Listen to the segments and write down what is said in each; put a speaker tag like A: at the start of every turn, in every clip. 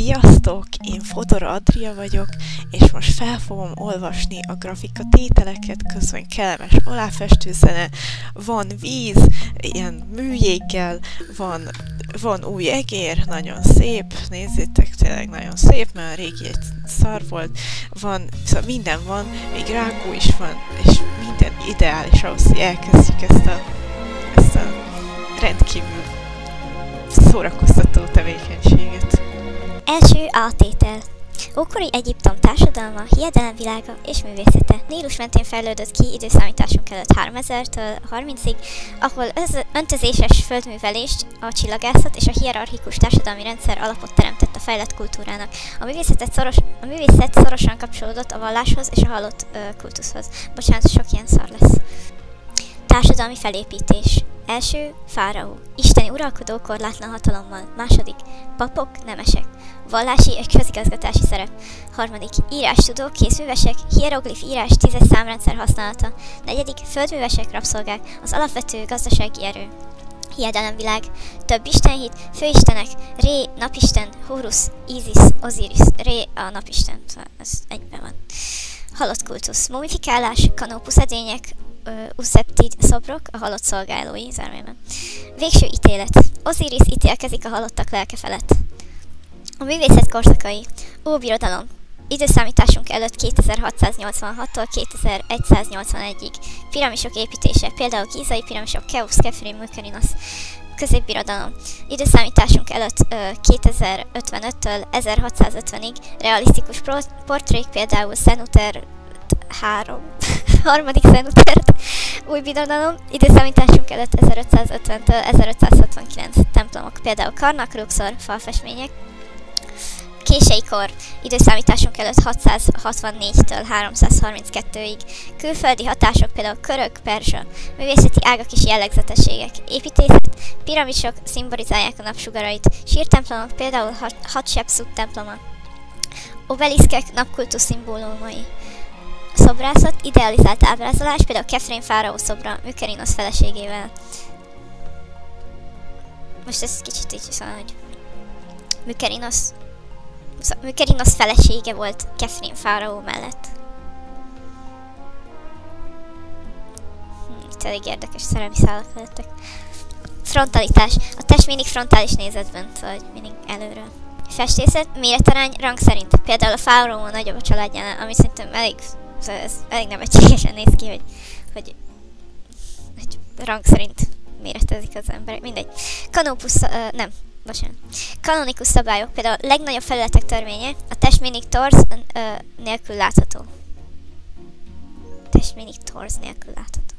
A: Sziasztok! Én Fodor Adria vagyok, és most fel fogom olvasni a grafika tételeket, közben kellemes aláfestőzene, van víz, ilyen műjéggel, van új egér, nagyon szép, nézzétek, tényleg nagyon szép, mert a régi egy szar volt, szóval minden van, még rágó is van, és minden ideális ahhoz, hogy elkezdjük ezt a rendkívül szórakoztató tevékenységet.
B: Első altétel. Ókori Egyiptom társadalma, hiedelemvilága és művészete Nílus mentén fejlődött ki időszámításunk előtt 3000-től 30-ig, ahol öntözéses földművelést, a csillagászat és a hierarchikus társadalmi rendszer alapot teremtett a fejlett kultúrának. A művészet szorosan kapcsolódott a valláshoz és a halott kultuszhoz. Bocsánat, sok ilyen szar lesz. Társadalmi felépítés. Első, fáraó. Isteni uralkodó korlátlan hatalommal. Második, papok, nemesek. Vallási és közigazgatási szerep. Harmadik, írástudók, kézművesek, hieroglif írás 10-es számrendszer használata. Negyedik, földművesek, rabszolgák, az alapvető gazdasági erő. Hiedelemvilág, több istenhit, főistenek, Ré, napisten, Hórusz, Ízisz, Oziris, Ré a napisten, ez egyben van. Halott kultusz, mumifikálás, kanópuszedények, Uszeptid szobrok, a halott szolgálói, zármében. Végső ítélet. Oziris ítélkezik a halottak lelke felett. A művészet korszakai. Óbirodalom. Időszámításunk előtt 2686-tól 2181-ig. Piramisok építése, például Gízai piramisok, Keops, Kefri, Mykerinos. Középbirodalom. Időszámításunk előtt 2055-től 1650-ig. Realisztikus portrék, például Szenuter harmadik Szenutert. Új birodalom, időszámításunk előtt 1550-től 1569 templomok, például Karnak, Luxor, falfestmények. Kései kor, időszámításunk előtt 664-től 332-ig. Külföldi hatások, például körök, perzsa. Művészeti ágak és jellegzetességek. Építészet, piramisok szimbolizálják a napsugarait. Sírtemplomok, például Hatshepsut temploma. Obeliszkek, napkultusz szimbólumai. Szobrászat, idealizált ábrázolás, például Kefrén fáraó szobra Mykerinos feleségével. Most ez kicsit így szóval, hogy Mykerinos felesége volt Kefrén fáraó mellett. Itt elég érdekes szerelmi szálak lettek. Frontalitás. A test mindig frontális nézetben, vagy mindig előről. Festészet, méretarány, rang szerint. Például a fáraó nagyobb a családjánál, ami szerintem ez elég nevetségesen néz ki, hogy rang szerint méretezik az emberek. Mindegy. Kanonikus szabályok, például a legnagyobb felületek törvénye, a test mindig torz nélkül látható. Test mindig torz nélkül látható.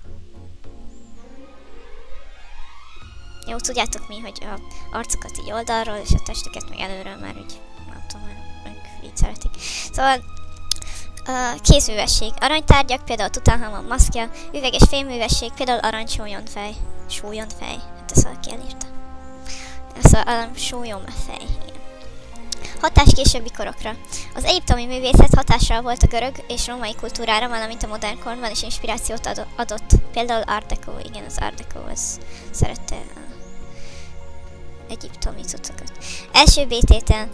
B: Jó, tudjátok mi, hogy a arcokat így oldalról, és a testüket még előről már úgy, nem tudom, ők így szeretik. Szóval kézművesség. Aranytárgyak, például Tutanhamon maszkja, üveges fémművesség, például aranysólyomfej. Sólyomfej, hát ezt valaki elírta. Szóval sólyomfej, igen. Hatás későbbi korokra. Az egyiptomi művészet hatással volt a görög és római kultúrára, valamint a modern korban is inspirációt adott. Például Art Deco, igen, az Art Deco, az szerette egyiptomi cuccokat. Első B-tétel.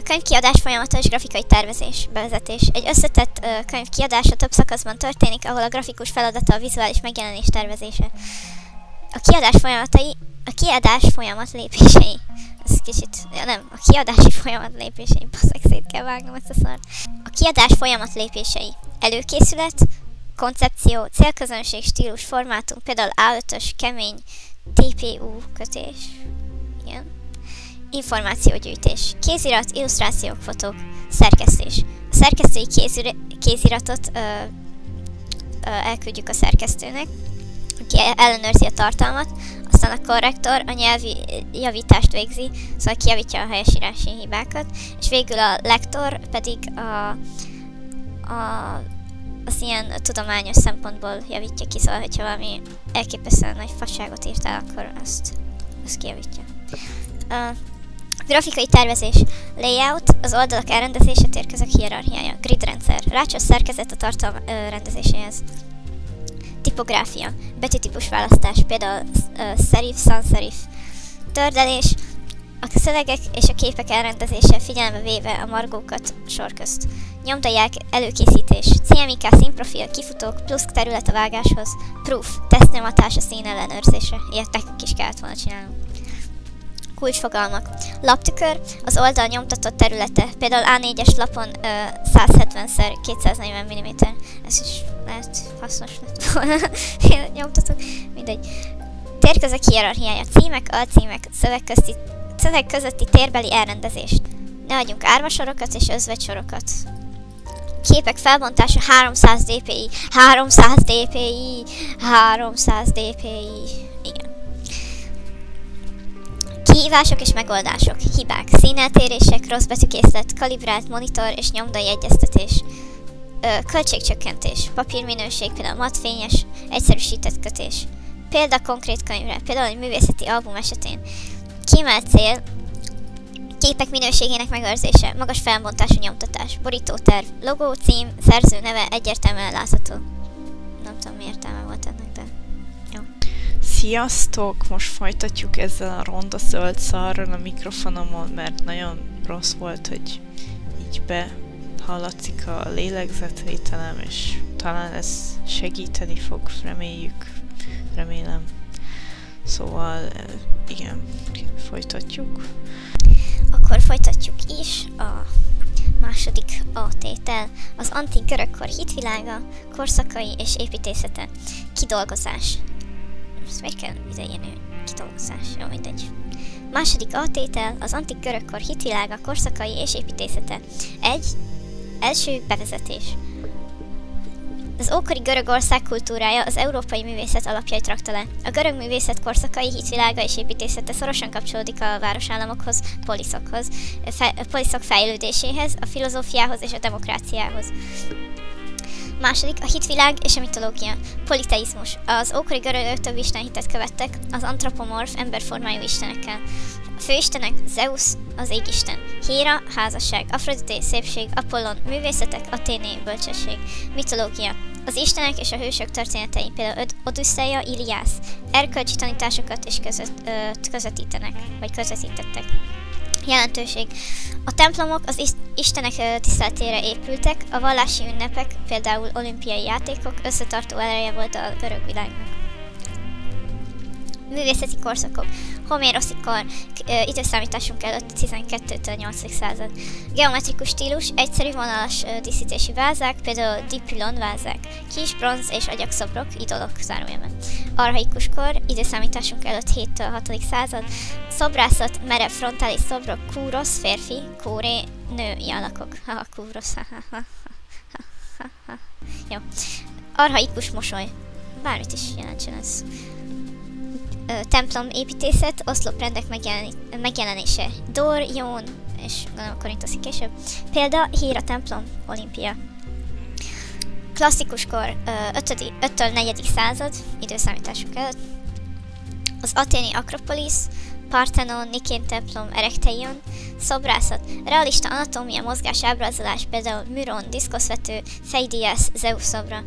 B: Könyvkiadás folyamata és grafikai tervezés, bevezetés. Egy összetett könyv kiadása több szakaszban történik, ahol a grafikus feladata a vizuális megjelenés tervezése. A kiadás folyamat lépései. Ez kicsit, a kiadási folyamat lépései, baszeg, szét kell vágnom ezt a szart. A kiadás folyamat lépései. Előkészület, koncepció, célközönség, stílus, formátum, például A5-ös, kemény, TPU kötés. Igen. Információgyűjtés. Kézirat, illusztrációk, fotók. Szerkesztés. A szerkesztői kéziratot elküldjük a szerkesztőnek, aki ellenőrzi a tartalmat, aztán a korrektor a nyelvi javítást végzi, szóval kijavítja a helyesírási hibákat, és végül a lektor pedig az ilyen tudományos szempontból javítja ki, szóval hogyha valami elképesztően nagy fasságot írtál, akkor azt kijavítja. Grafikai tervezés. Layout, az oldalak elrendezése, térközök hierarchiája. Grid rendszer. Rácsos szerkezet a tartalom rendezéséhez. Tipográfia. Betűtípus választás, például serif, sans serif. Tördelés. A szövegek és a képek elrendezése figyelembe véve a margókat sor közt. Nyomdaják előkészítés, CMYK színprofil, kifutók, plusz terület a vágáshoz, proof, tesztnyomatás a szín ellenőrzése. Ilyet nekünk is kellett volna csinálnunk. Kulcsfogalmak. Laptükör, az oldal nyomtatott területe, például A4-es lapon 170x240 mm. Ez is lehet hasznos lett volna. Nyomtatok, mindegy. Térközök hierarchiája, címek, alcímek, szöveg közötti térbeli elrendezést. Ne adjunk árvasorokat és özvegysorokat. Képek felbontása 300 dpi, 300 dpi, 300 dpi. Igen. Kihívások és megoldások, hibák, színeltérések, rossz betűkészlet, kalibrált monitor és nyomdai egyeztetés. Költségcsökkentés, papírminőség, például matfényes, egyszerűsített kötés. Példa konkrét könyvre, például egy művészeti album esetén. Kiemelt cél, képek minőségének megőrzése, magas felbontású nyomtatás, borítóterv, logó, cím, szerző neve egyértelműen látható. Nem tudom, mi értelme volt ennek, de jó.
A: Sziasztok! Most folytatjuk ezzel a ronda zöld szarral a mikrofonomon, mert nagyon rossz volt, hogy így behallatszik a lélegzetvételem, és talán ez segíteni fog, remélem. Szóval, igen, folytatjuk.
B: Akkor folytatjuk is a második A-tétel, az antik görögkor hitvilága, korszakai és építészete. Kidolgozás. Most miért kell ideírni, hogy kidolgozás? Jó, mindegy. Második A-tétel, az antik görögkor hitvilága, korszakai és építészete. Első bevezetés. Az ókori Görögország kultúrája az európai művészet alapjait rakta le. A görög művészet korszakai, hitvilága és építészete szorosan kapcsolódik a városállamokhoz, poliszok fejlődéséhez, a filozófiához és a demokráciához. Második, a hitvilág és a mitológia. Politeizmus. Az ókori görögök több istenhitet követtek az antropomorf emberformájú istenekkel. A főistenek Zeus, az égisten, Héra, házasság, Afrodité, szépség, Apollon, művészetek, Athéné, bölcsesség. Mitológia. Az istenek és a hősök történetei, például Odüsszeia, Iliász, erkölcsi tanításokat is közvetítenek, vagy közvetítettek. Jelentőség. A templomok az istenek tiszteletére épültek, a vallási ünnepek, például olimpiai játékok összetartó ereje volt a görög világnak. Művészeti korszakok. Homéroszi kor, időszámításunk előtt 12-től 8. század. Geometrikus stílus, egyszerű vonalas díszítési vázák, például dipülon vázák. Kis, bronz és agyakszobrok, idolok zárójelben. Archaikus kor, időszámításunk előtt 7-től 6. század. Szobrászat, merev frontális szobrok, kúrosz, férfi, kóré, női alakok. Kúrosz, Jó. Archaikus mosoly. Bármit is jelentsen ez. Templom építészet, oszloprendek megjelenése. Dor, Jón, és gondolom Korintoszi később. Példa, Héra templom, Olimpia. Klasszikus kor, 5-től 4. század, időszámításunk előtt. Az athéni Akropolisz, Parthenon, Nikén templom, Erekteion. Szobrászat, realista anatómia, mozgás, ábrázolás, például Müron, diszkoszvető, Pheidias, Zeus szobra.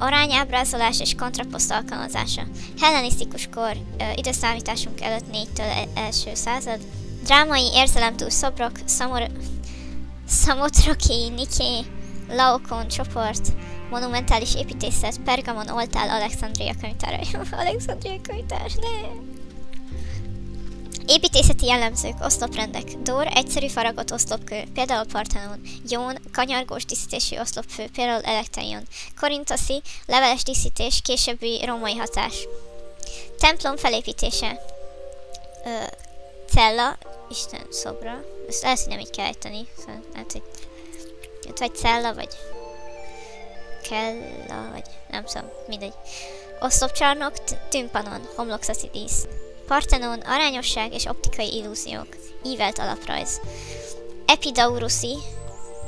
B: Arányábrázolás és kontraposzt alkalmazása. Hellenisztikus kor, időszámításunk előtt 4-től 1. század. Drámai érzelemtúl szobrok, Szamotroki, Niké, Laokon csoport, monumentális építészet, Pergamon, oltár, Alexandria könyvtára. Alexandria könyvtár, ne! Építészeti jellemzők, oszloprendek. Dor, egyszerű faragott oszlopkő, például Parthenon. Jón, kanyargós díszítésű oszlopfő, például Elekteion. Korintoszi, leveles díszítés, későbbi római hatás. Templom felépítése. Cella, Isten szobra. Ezt lehet, hogy nem így kell ejteni. Hát, hogy vagy cella, vagy kella, vagy nem tudom, mindegy. Oszlopcsarnok, tümpanon, homlokzati dísz. Parthenon, arányosság és optikai illúziók. Ívelt alaprajz.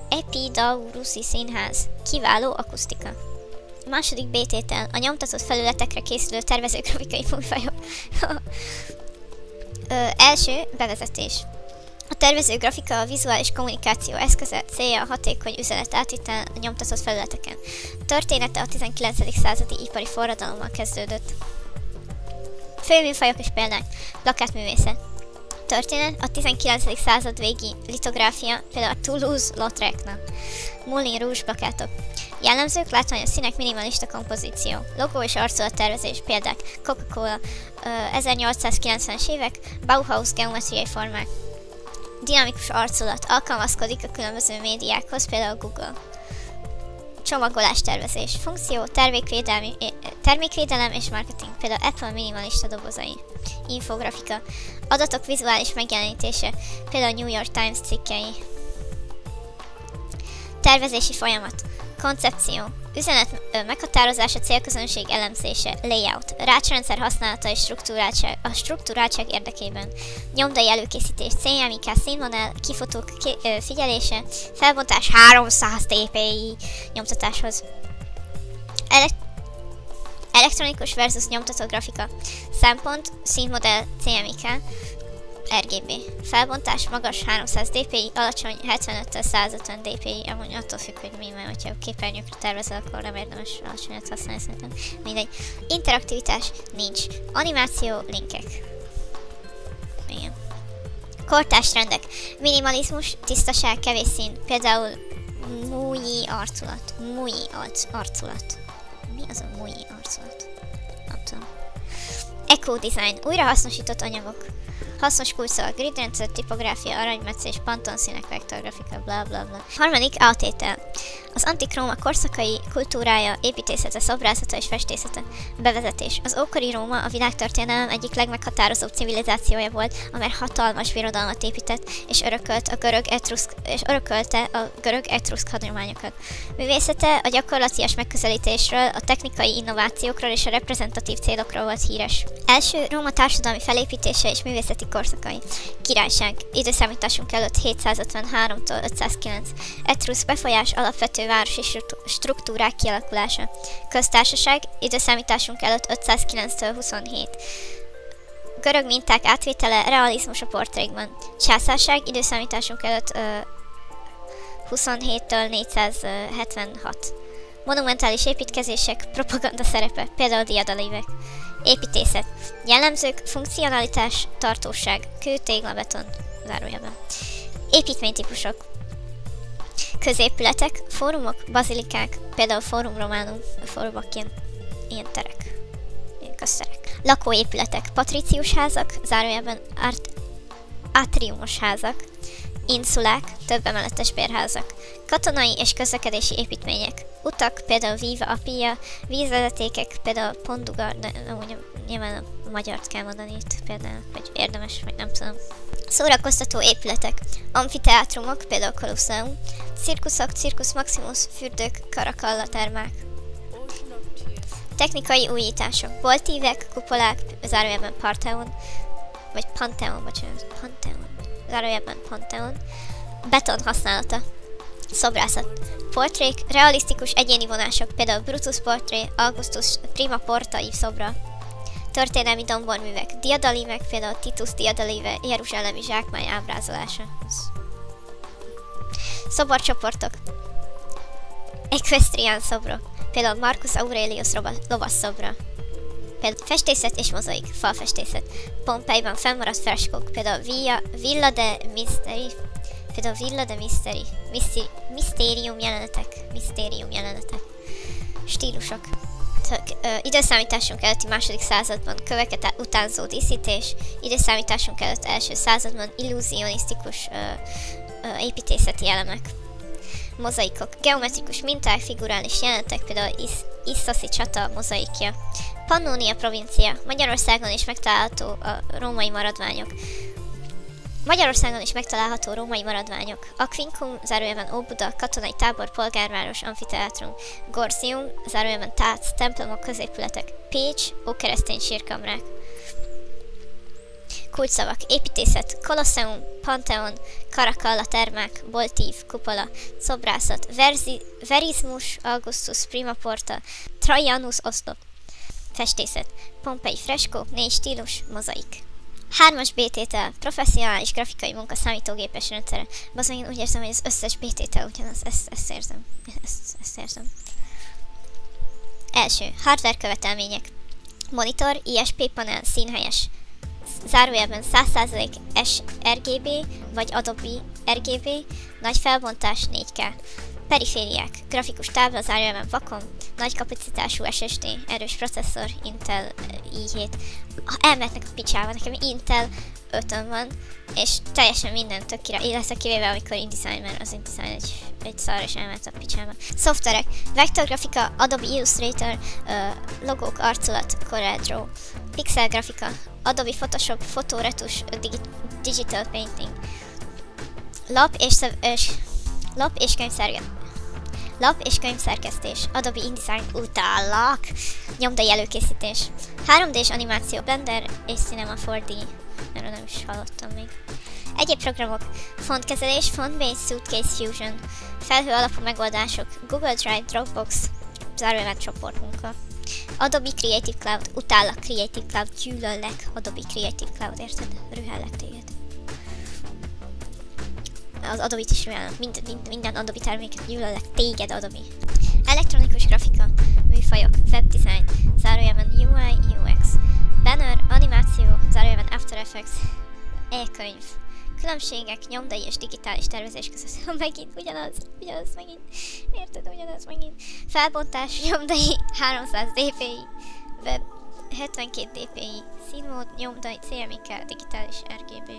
B: Epidaurusi színház. Kiváló akusztika. A második B-tétel. A nyomtatott felületekre készülő tervezőgrafikai műfajok. Első bevezetés. A tervezőgrafika a vizuális kommunikáció eszköze, célja a hatékony üzenet átvitel a nyomtatott felületeken. A története a 19. századi ipari forradalommal kezdődött. Főműfajok és példák. Plakátművészet. Történet a 19. század végi litográfia, például a Toulouse-Lautrecnak. Moulin Rouge plakátok. Jellemzők, látványos színek, minimalista kompozíció. Logó és arculattervezés, példák. Coca-Cola, 1890-es évek, Bauhaus geometriai formák. Dinamikus arculat, alkalmazkodik a különböző médiákhoz, például Google. Csomagolás tervezés. Funkció, termékvédelem és marketing, például Apple minimalista dobozai. Infografika. Adatok vizuális megjelenítése, például New York Times cikkei. Tervezési folyamat. Koncepció. Üzenet meghatározása, célközönség elemzése, layout, rácsrendszer használata és struktúráltság érdekében, nyomdai előkészítés, CMYK, színvonal, kifotók figyelése, felbontás 300 dpi nyomtatáshoz. Elektronikus versus nyomtatott grafika, szempont, színmodell, CMYK, RGB. Felbontás magas 300 dpi, alacsony 75-től 150 dpi, amúgy attól függ, hogy mi, mert hogyha képernyőkre tervezel, akkor nem érdemes alacsonyat használni szerintem. Mindegy. Interaktivitás nincs. Animáció, linkek. Igen. Kortárs trendek. Minimalizmus, tisztaság, kevés szín. Például múji arculat. Múji arculat. Mi az a múji arculat? Nem tudom. Eco-design. Újrahasznosított anyagok. Hasznos kulcsszavak, gridrendszer, tipográfia, aranymetszés, pantonszínek, vektorgrafika, bla bla bla. Harmadik, átétel. Az antik Róma korszakai kultúrája, építészete, szobrászata és festészete. Bevezetés. Az ókori Róma a világtörténelem egyik legmeghatározóbb civilizációja volt, amely hatalmas birodalmat épített, és örökölte a görög-etruszk hagyományokat. Művészete a gyakorlatias megközelítésről, a technikai innovációkról és a reprezentatív célokról volt híres. Első Róma társadalmi felépítése és művészeti korszakai. Királyság. Időszámításunk előtt 753-tól 509. Etruszk befolyás, alapvető városi struktúrák kialakulása. Köztársaság. Időszámításunk előtt 509-től 27. Görög minták átvétele, realizmus a portrékban. Császárság. Időszámításunk előtt 27-től 476. Monumentális építkezések, propaganda szerepe, például diadalívek. Építészet. Jellemzők, funkcionalitás, tartóság, kő, tégla, beton, zárójelben. Építménytípusok. Középületek, fórumok, bazilikák, például Forum Romanum, a fórumok ilyen terek, ilyen közterek. Lakóépületek, patricius házak, zárójelben átriumos házak, insulák, több emeletes bérházak. Katonai és közlekedési építmények. Utak, például Viva Appia, vízvezetékek, például Pondugar, de nyilván a magyart kell mondani itt például, vagy érdemes, vagy nem tudom. Szórakoztató épületek. Amfiteátrumok, például Colosseum, cirkuszok, Circus Maximus, fürdők, Caracalla termák. Technikai újítások. Boltívek, kupolák, zárójelben Pantheon, vagy Pantheon, bocsánat, Pantheon, zárójelben Pantheon. Beton használata. Szobrászat. Portrék, realisztikus egyéni vonások, például Brutus portré, Augustus Prima Porta szobra. Történelmi domborművek, diadalímek, például Titus diadalíve, jeruzsálemi zsákmány ábrázolása. Szoborcsoportok. Equestrian szobrok, például Marcus Aurelius lovas szobra. Például festészet és mozaik, falfestészet. Pompeiban fennmaradt freskók, például Villa de Misteri, misztérium jelenetek. Stílusok. Időszámításunk előtti második században köveket utánzó díszítés, időszámításunk előtt első században illúzionisztikus építészeti elemek. Mozaikok. Geometrikus minták, figurális jelenetek, például Isszoszi csata mozaikja. Pannonia provincia. Magyarországon is megtalálható a római maradványok. Aquincum, zárójelben Óbuda, katonai tábor, polgárváros, amfiteátrum. Gorsium, zárójelben Tác, templomok, középületek. Pécs, ókeresztény sírkamrák. Kulcsszavak. Építészet, Colosseum, Pantheon, Caracalla termák, Boltív, kupola, szobrászat, verizmus, Augustus, Prima Porta, Trajanus oszlop. Festészet, Pompei freskó, 4 stílus, mozaik. 3-as B-tétel, professzionális grafikai munka számítógépes rendszeren. Bazony, én úgy érzem, hogy az összes B-tétel ugyanaz, ezt érzem. Ezt érzem. Első, hardware követelmények. Monitor, ISP panel, zárójelben 100% sRGB vagy Adobe RGB, nagy felbontás 4K. Perifériák, grafikus tábla, zárójelben Wacom, nagy kapacitású SSD, erős processzor, Intel i7. Elmehetnek a picsába, nekem Intel 5-ön van, és teljesen minden tök király, illetve kivéve amikor InDesign, mert az InDesign egy szar, és elmehet a picsába. Szoftverek, vektorgrafika, Adobe Illustrator, logók, arculat, CorelDRAW, pixel grafika, Adobe Photoshop, fotóretus, Digital Painting, lap és könyvszerkesztés, Adobe InDesign utállak, nyomdai előkészítés, 3D-s animáció, Blender és Cinema 4D, erről nem is hallottam még. Egyéb programok, fontkezelés, Font-based Suitcase Fusion, felhő alapú megoldások, Google Drive, Dropbox, zárójelben csoportmunka. Adobe Creative Cloud, utállak Creative Cloud, gyűlöllek Adobe Creative Cloud, érted? Rühellek téged. Az Adobe-t is rühellek, minden Adobe terméket gyűlöllek, téged Adobe. Elektronikus grafika, műfajok, webdesign, zárójelben UI, UX, banner, animáció, zárójelben After Effects, e-könyv. Különbségek, nyomdai és digitális tervezés között. Megint ugyanaz megint. Érted, ugyanaz megint. Felbontás, nyomdai 300 dpi, web 72 dpi, színmód, nyomdai, CMYK, digitális RGB.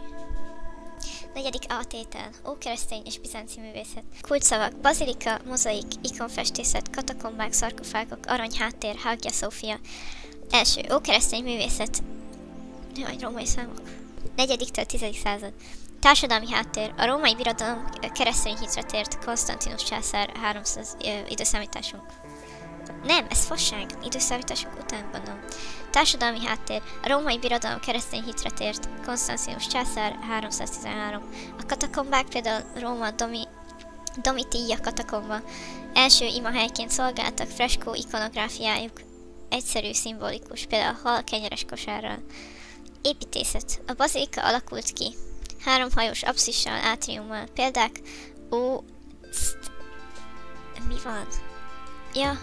B: Negyedik A-tétel, ókeresztény és bizánci művészet. Kulcsszavak, bazilika, mozaik, ikonfestészet, katakombák, szarkofágok, arany háttér, Hagia Sophia. Első, ókeresztény művészet. Jaj, római számok. 4-től 10. század. Társadalmi háttér. A római birodalom keresztény hitre tért, Konstantinus császár 300 időszámításunk. Nem, ez fasság. Időszámításunk után gondolom. Társadalmi háttér. A római birodalom keresztény hitre tért, Konstantinus császár 313. A katakombák például Róma Domitia katakomba. Első imahelyként szolgáltak, freskó ikonográfiájuk egyszerű, szimbolikus, például a hal kenyeres kosárral. Építészet. A bazilika alakult ki. 3 hajós apszissal, átriummal. Példák mi van? Ja,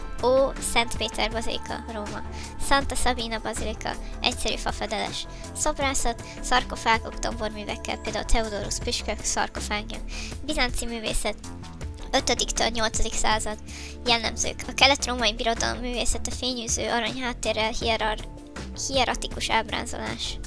B: Szent Péter bazilika, Róma. Santa Sabina bazilika, egyszerű fafedeles. Szobrászat, szarkofágok domborművekkel, például Theodorus püspök szarkofágja. Bizánci művészet, 5-től 8. század. Jellemzők. A kelet-római birodalom művészete fényűző arany háttérrel, hieratikus ábrázolás.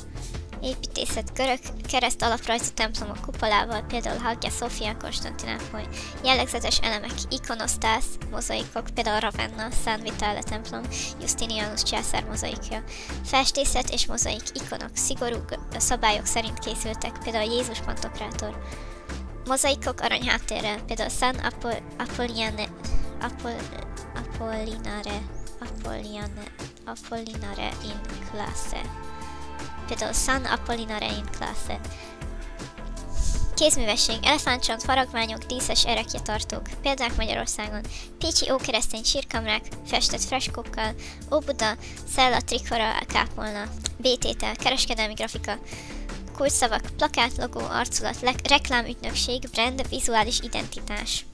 B: Építészet, görög kereszt alaprajzú templomok kupolával, például Hagia Sophia, Konstantinápoly. Jellegzetes elemek, ikonosztász, mozaikok, például Ravenna, San Vitale templom, Justinianus császár mozaikja. Festészet és mozaik, ikonok, szigorú szabályok szerint készültek, például Jézus pantokrátor. Mozaikok arany háttérrel, például San Apollinare in classe. Például San Apollinare in classe. Kézművesség, elefántcsont, faragványok, díszes erekjetartók. Példák Magyarországon. Pécsi ókeresztény sírkamrák, festett freskókkal, Óbuda, Szella, Trikora, kápolna. B-tétel, kereskedelmi grafika. Kulcsszavak, plakát, logó, arculat, reklámügynökség, brand, vizuális identitás.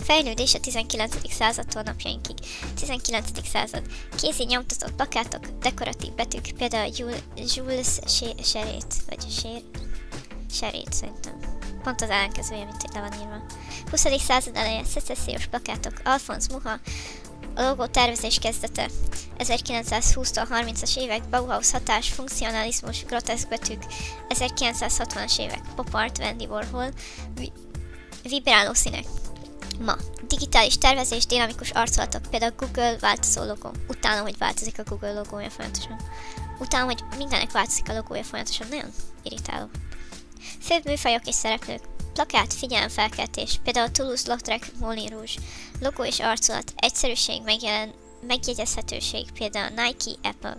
B: Fejlődés a 19. századtól napjainkig. 19. század. Kézi nyomtatott plakátok, dekoratív betűk, például Jules Serét, vagy Serét szerintem. Pont az ellenkezője, mint itt le van írva. 20. század eleje, szecessziós plakátok, Alphonse Mucha, a logó tervezés kezdete. 1920-tól 30-as évek, Bauhaus hatás, funkcionalizmus, groteszk betűk. 1960-as évek, pop art, Andy Warhol, vibráló színek. Ma. Digitális tervezés, dinamikus arculatok, például Google változó logó. Utálom, hogy változik a Google logója folyamatosan. Utálom, hogy mindennek változik a logója folyamatosan. Nagyon irritáló. Főbb műfajok és szereplők. Plakát, figyelemfelkeltés, például Toulouse-Lautrec, Moulin Rouge. Logó és arculat, egyszerűség, megjegyezhetőség, például Nike, Apple.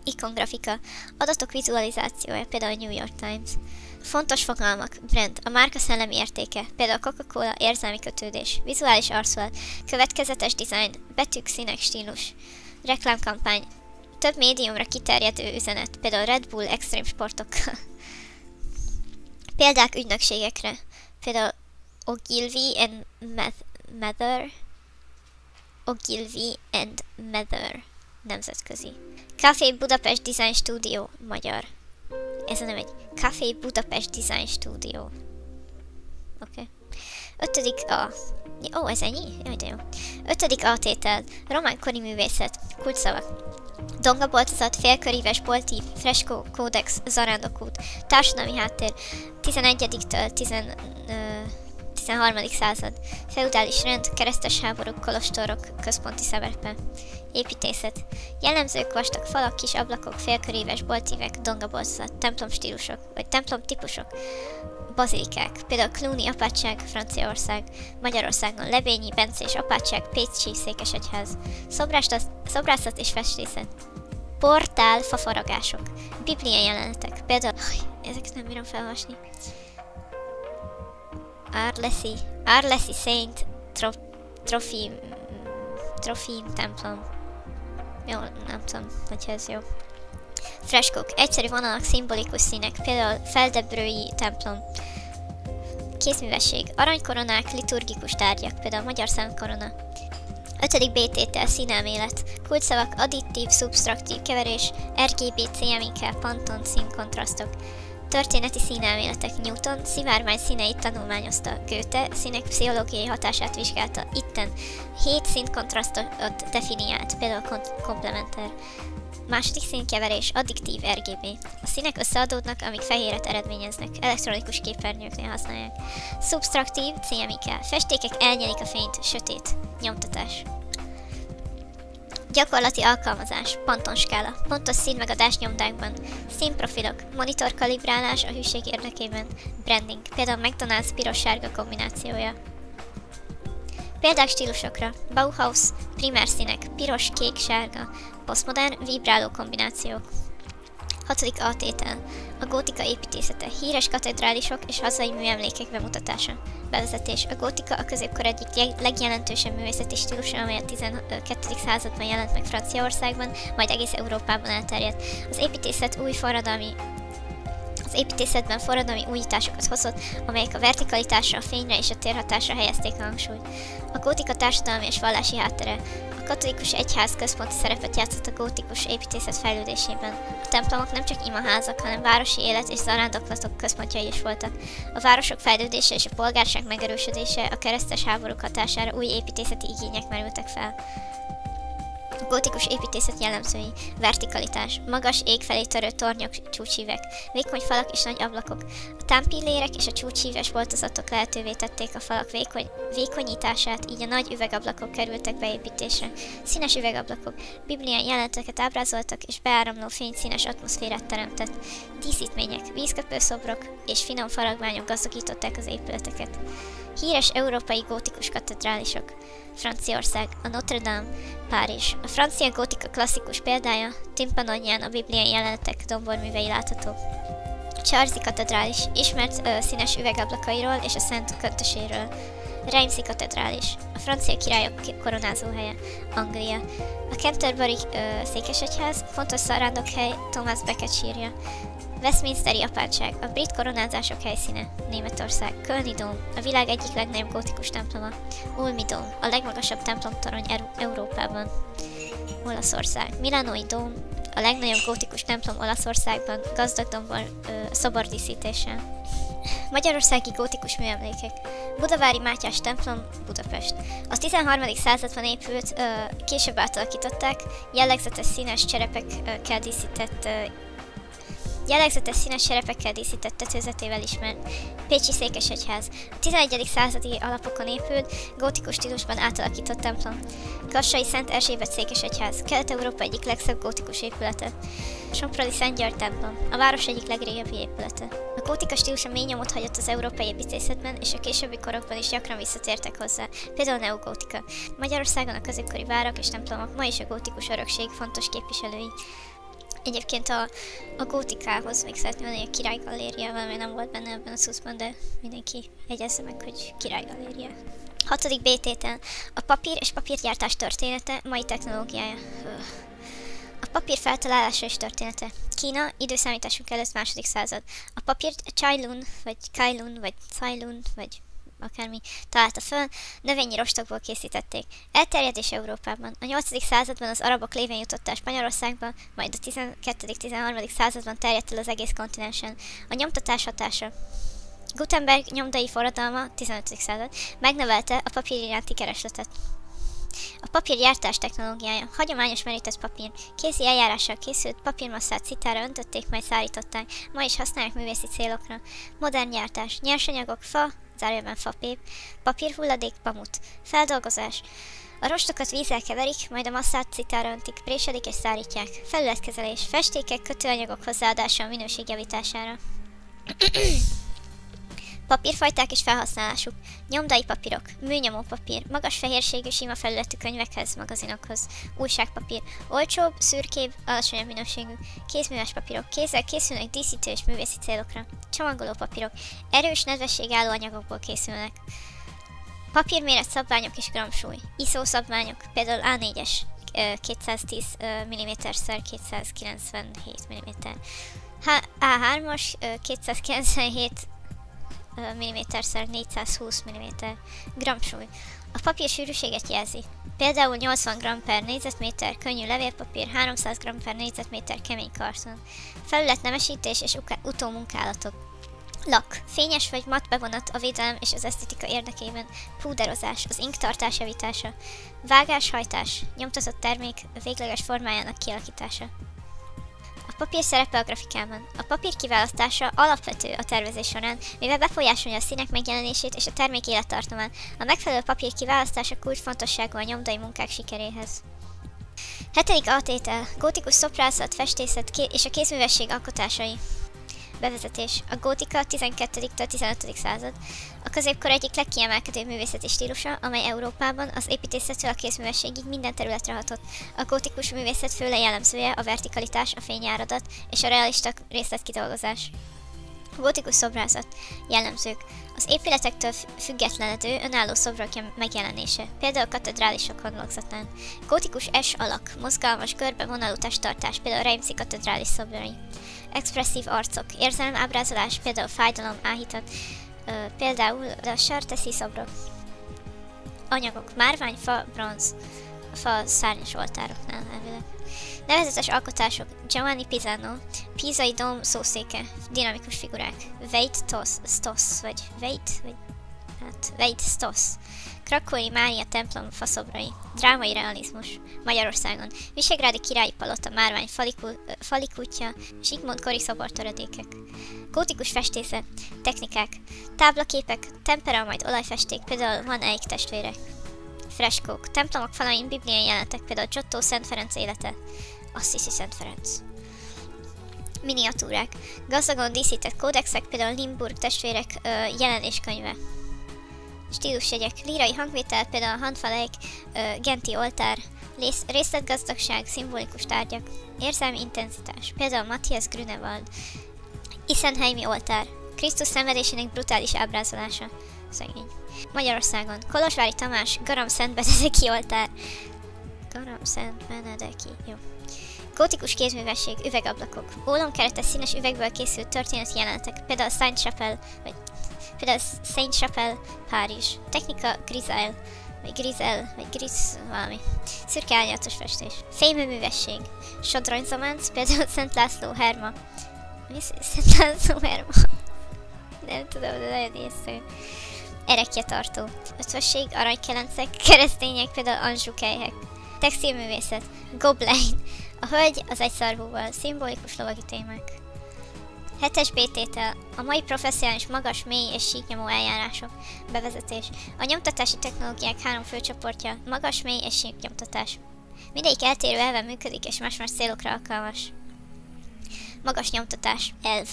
B: Ikongrafika, adatok vizualizációja, például New York Times. Fontos fogalmak, brand, a márka szellemi értéke, például Coca-Cola, érzelmi kötődés, vizuális arculat, következetes dizájn, betűk, színek, stílus, reklámkampány, több médiumra kiterjedő üzenet, például Red Bull extrém sportokkal. Példák ügynökségekre, például Ogilvy and Mather, nemzetközi. Café Budapest Design Studio, magyar. Ez nem egy Café Budapest Design Studio. Oké. Ötödik A. Ó, ez ennyi? Jaj, de jó. Ötödik A tétel. Román kori művészet. Kulcsszavak. Dongaboltozat, félköríves, boltív, freskó, kódex, zarándokút. Társadalmi háttér. 11-től 13. század. Feudális rend, keresztes háborúk, kolostorok, központi szerepe. Építészet. Jellemzők, vastag falak, kis ablakok, félköríves, boltívek, dongaboltozat, templomstílusok, vagy templomtípusok. Bazilikák, például Cluny apátság, Franciaország, Magyarországon Lebényi, Bencés apátság, Pécsi, Székesegyház, szobrászat és festészet, portál, fafaragások, biblia jelenetek, például, ezeket nem bírom felolvasni, Arlesi Saint Trofim templom, jó, nem tudom, hogy ez jó. Freskók, egyszerű vonalak, szimbolikus színek, például Feldebrői templom. Kézművesség, aranykoronák, liturgikus tárgyak, például Magyar Szentkorona. 5. B tétel, színelmélet, kulcsszavak, additív, szubsztraktív keverés, RGB, CMYK, Pantone, színkontrasztok. Történeti színelméletek, Newton, szivárvány színeit tanulmányozta, Goethe, színek pszichológiai hatását vizsgálta, itten 7 színkontrasztot definiált, például komplementer. Második színkeverés, addiktív RGB. A színek összeadódnak, amik fehéret eredményeznek, elektronikus képernyőknél használják. Szubsztraktív, CMYK. Festékek elnyelik a fényt, sötét. Nyomtatás. Gyakorlati alkalmazás, Pantone skála, pontos színmegadás nyomdákban, színprofilok, monitor kalibrálás a hűség érdekében, branding, például McDonald's piros-sárga kombinációja. Példák stílusokra, Bauhaus, primer színek, piros, kék, sárga, posztmodern, vibráló kombinációk. 6. A tétel. A gótika építészete, híres katedrálisok és hazai műemlékek bemutatása. Bevezetés. A gótika a középkor egyik legjelentősebb művészeti stílusa, amely a 12. században jelent meg Franciaországban, majd egész Európában elterjedt. Az építészetben forradalmi újításokat hozott, amelyek a vertikalitásra, a fényre és a térhatásra helyezték a hangsúlyt. A gótika társadalmi és vallási háttere. A katolikus egyház központi szerepet játszott a gótikus építészet fejlődésében. A templomok nem csak imaházak, hanem városi élet és zarándoklatok központjai is voltak. A városok fejlődése és a polgárság megerősödése a keresztes háborúk hatására új építészeti igények merültek fel. A gótikus építészet jellemzői, vertikalitás, magas ég felé törő tornyok, csúcshívek, vékony falak és nagy ablakok. A támpillérek és a csúcshíves boltozatok lehetővé tették a falak vékonyítását, így a nagy üvegablakok kerültek beépítésre. Színes üvegablakok, bibliai jeleneteket ábrázoltak és beáramló fényszínes atmoszférát teremtett. Díszítmények, vízköpőszobrok és finom faragványok gazdagították az épületeket. Híres európai gótikus katedrálisok. Franciaország, a Notre Dame, Párizs. A francia gótika klasszikus példája, timpanonján a bibliai jelenetek domborművei látható. Charlesi katedrális, ismert színes üvegablakairól és a Szent köntöséről. Reimsi katedrális, a francia királyok koronázóhelye, Anglia. A Canterbury székesegyház, fontos zarándokhely, Thomas Becket sírja. Westminsteri apátság, a brit koronázások helyszíne, Németország, Kölni dóm, a világ egyik legnagyobb gótikus temploma, Ulmi dóm, a legmagasabb templomtorony Európában, Olaszország, Milánói dóm, a legnagyobb gótikus templom Olaszországban, gazdag szobordíszítéssel. Magyarországi gótikus műemlékek. Budavári Mátyás templom, Budapest. Az 13. században épült, később átalakították, jellegzetes színes cserepekkel díszített tetőzetével ismert. Pécsi Székesegyház. A 11. századi alapokon épült, gótikus stílusban átalakított templom. Kassai Szent Erzsébet Székesegyház. Kelet-Európa egyik legszebb gótikus épülete. Somprodi Szent György templom. A város egyik legrégebbi épülete. A gótika stílusa mély nyomot hagyott az európai építészetben, és a későbbi korokban is gyakran visszatértek hozzá, például neogótika. Magyarországon a középkori várak és templomok ma is a gótikus örökség fontos képviselői. Egyébként a gótikához még szeretném mondani, a Király Galériával, mert nem volt benne ebben a szuszban, de mindenki jegyezze meg, hogy Király Galéria. 6. B tétel. A papír és papírgyártás története, mai technológiája. A papír feltalálása és története. Kína, időszámításunk előtt 2. század. A papír Cailun, vagy Cailun, vagy Cailun, vagy akármi találta föl, növényi rostokból készítették. Elterjedés Európában. A 8. században az arabok lévén jutott el Spanyolországba, majd a 12.-13. században terjedt el az egész kontinensen. A nyomtatás hatása. Gutenberg nyomdai forradalma, 15. század, megnövelte a papír iránti keresletet. A papírgyártás technológiája. Hagyományos merített papír. Kézi eljárással készült papírmasszát citára öntötték, majd szárították. Ma is használják művészi célokra. Modern gyártás. Nyersanyagok, fa, zárójelben fapép, papírhulladék, pamut. Feldolgozás. A rostokat vízzel keverik, majd a masszát citára öntik, préselik és szárítják. Felületkezelés. Festékek, kötőanyagok hozzáadása a minőség javítására. Papírfajták és felhasználásuk. Nyomdai papírok, műnyomó papír, magas fehérségű sima felületű könyvekhez, magazinokhoz. Újságpapír, olcsóbb, szürkébb, alacsonyabb minőségű. Kézműves papírok, kézzel készülnek díszítő és művészi célokra. Csomagoló papírok, erős, nedvességálló anyagokból készülnek. Papírméret szabványok és gramsúly. ISO szabványok, például A4-es, 210 mm-szer 297 mm. A3-as, 297 mm-szer 420 mm. Gramsúly. A papír sűrűséget jelzi. Például 80 g per négyzetméter könnyű levélpapír, 300 g per négyzetméter kemény karton. Felületnemesítés és utómunkálatok. Lak. Fényes vagy matt bevonat a védelem és az esztétika érdekében. Púderozás. Az ink tartás javítása. Vágáshajtás. Nyomtatott termék végleges formájának kialakítása. A papír szerepe a grafikában. A papír kiválasztása alapvető a tervezés során, mivel befolyásolja a színek megjelenését és a termék élettartamát. A megfelelő papír kiválasztása kulcsfontosságú a nyomdai munkák sikeréhez. 7. altétel. Gótikus szobrászat, festészet és a kézművesség alkotásai. Bevezetés. A gótika 12.-15. század. A középkor egyik legkiemelkedőbb művészeti stílusa, amely Európában az építészettől a kézművességig minden területre hatott. A gótikus művészet fő jellemzője a vertikalitás, a fényáradat és a realista részletkidolgozás. Gótikus szobrászat. Jellemzők. Az épületektől függetlenedő önálló szobrok megjelenése, például katedrálisok homlokzatán. Gótikus S alak, mozgalmas görbe vonalú testtartás, például Reimsi katedrális szobrai. Expresszív arcok, érzelem-ábrázolás, például fájdalom, áhítat, például a sarteszi szobrok. Anyagok, márvány, fa, bronz, a fa szárnyas oltároknál elvileg. Nevezetes alkotások, Giovanni Pisano, Pízai dóm szószéke, dinamikus figurák, Veit Stoss, Krakói Mária templom faszobrai, drámai realizmus, Magyarországon, Visegrádi királyi palota, márvány, falikútja, Zsigmond kori szobortöredékek. Gótikus festészet, technikák, táblaképek, tempera majd olajfesték, például Van Eyck testvérek. Freskók, templomok falain bibliai jelenetek, például Giotto Szent Ferenc élete, Assisi Szent Ferenc. Miniatúrák, gazdagon díszített kódexek, például Limburg testvérek jelenéskönyve. Stílusjegyek, lírai hangvétel, például Handfaleik, Genti oltár, részletgazdagság, szimbolikus tárgyak, érzelmi intenzitás, például Matthias Grünewald, Isenheimi oltár, Krisztus szenvedésének brutális ábrázolása, szegény. Magyarországon, Kolozsvári Tamás, Garam Szent Benedeki oltár, Garam Szent Benedeki, jó. Gótikus kézművesség, üvegablakok, ólomkeretes színes üvegből készült történeti jelenetek, például Saint-Chapelle, Párizs. Technika Grizel, valami. Szürke árnyatos festés. Fémművesség. Sodronyzománc, például Szent László Herma. Mi Szent László Herma? Nem tudom, de nagyon észszerű. Erekjetartó. Ötvösség, aranykelencek, keresztények, például Anjou kelyhek. Textilművészet. Gobelin. A hölgy az egyszarvúval, szimbolikus lovagi témák. 7. B-tétel. A mai professzionális magas, mély és síknyomó eljárások. Bevezetés. A nyomtatási technológiák 3 főcsoportja, magas, mély és síknyomtatás. Mindegyik eltérő elven működik és más-más célokra alkalmas. Magas nyomtatás. Elv.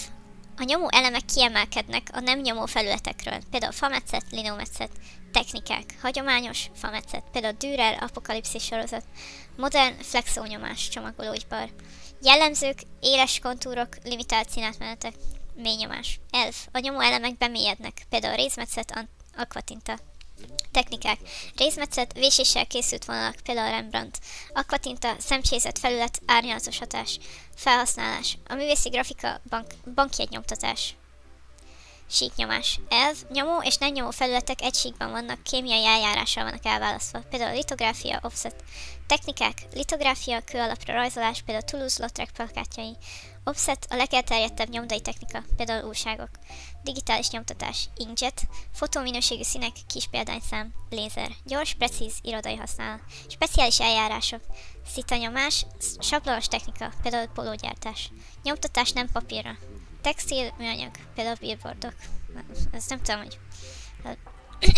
B: A nyomó elemek kiemelkednek a nem nyomó felületekről, például fametszet, linometszet. Technikák. Hagyományos fametszet, például Dürer, apokalipszis sorozat. Modern flexónyomás, csomagolóipar. Jellemzők, éles kontúrok, limitált színátmenetek. Mély nyomás. Elf. A nyomó elemek bemélyednek, például rézmetszet, akvatinta. Technikák. Rézmetszet, véséssel készült vonalak, például Rembrandt. Akvatinta, szemcsézett felület, árnyalatos hatás. Felhasználás. A művészi grafika, bankjegynyomtatás. Síknyomás. Elv, nyomó és nem nyomó felületek egy síkban vannak, kémiai eljárással vannak elválasztva, például litográfia, offset. Technikák, litográfia, kőalapra rajzolás, például Toulouse-Lautrec plakátjai. Offset, a legelterjedtebb nyomdai technika, például újságok. Digitális nyomtatás, inkjet, fotóminőségű színek, kis példányszám, lézer, gyors, precíz, irodai használat. Speciális eljárások, szitanyomás, sablonos technika, például pólógyártás. Nyomtatás nem papírra. Textil, műanyag, például billboardok. Ez nem tudom, hogy...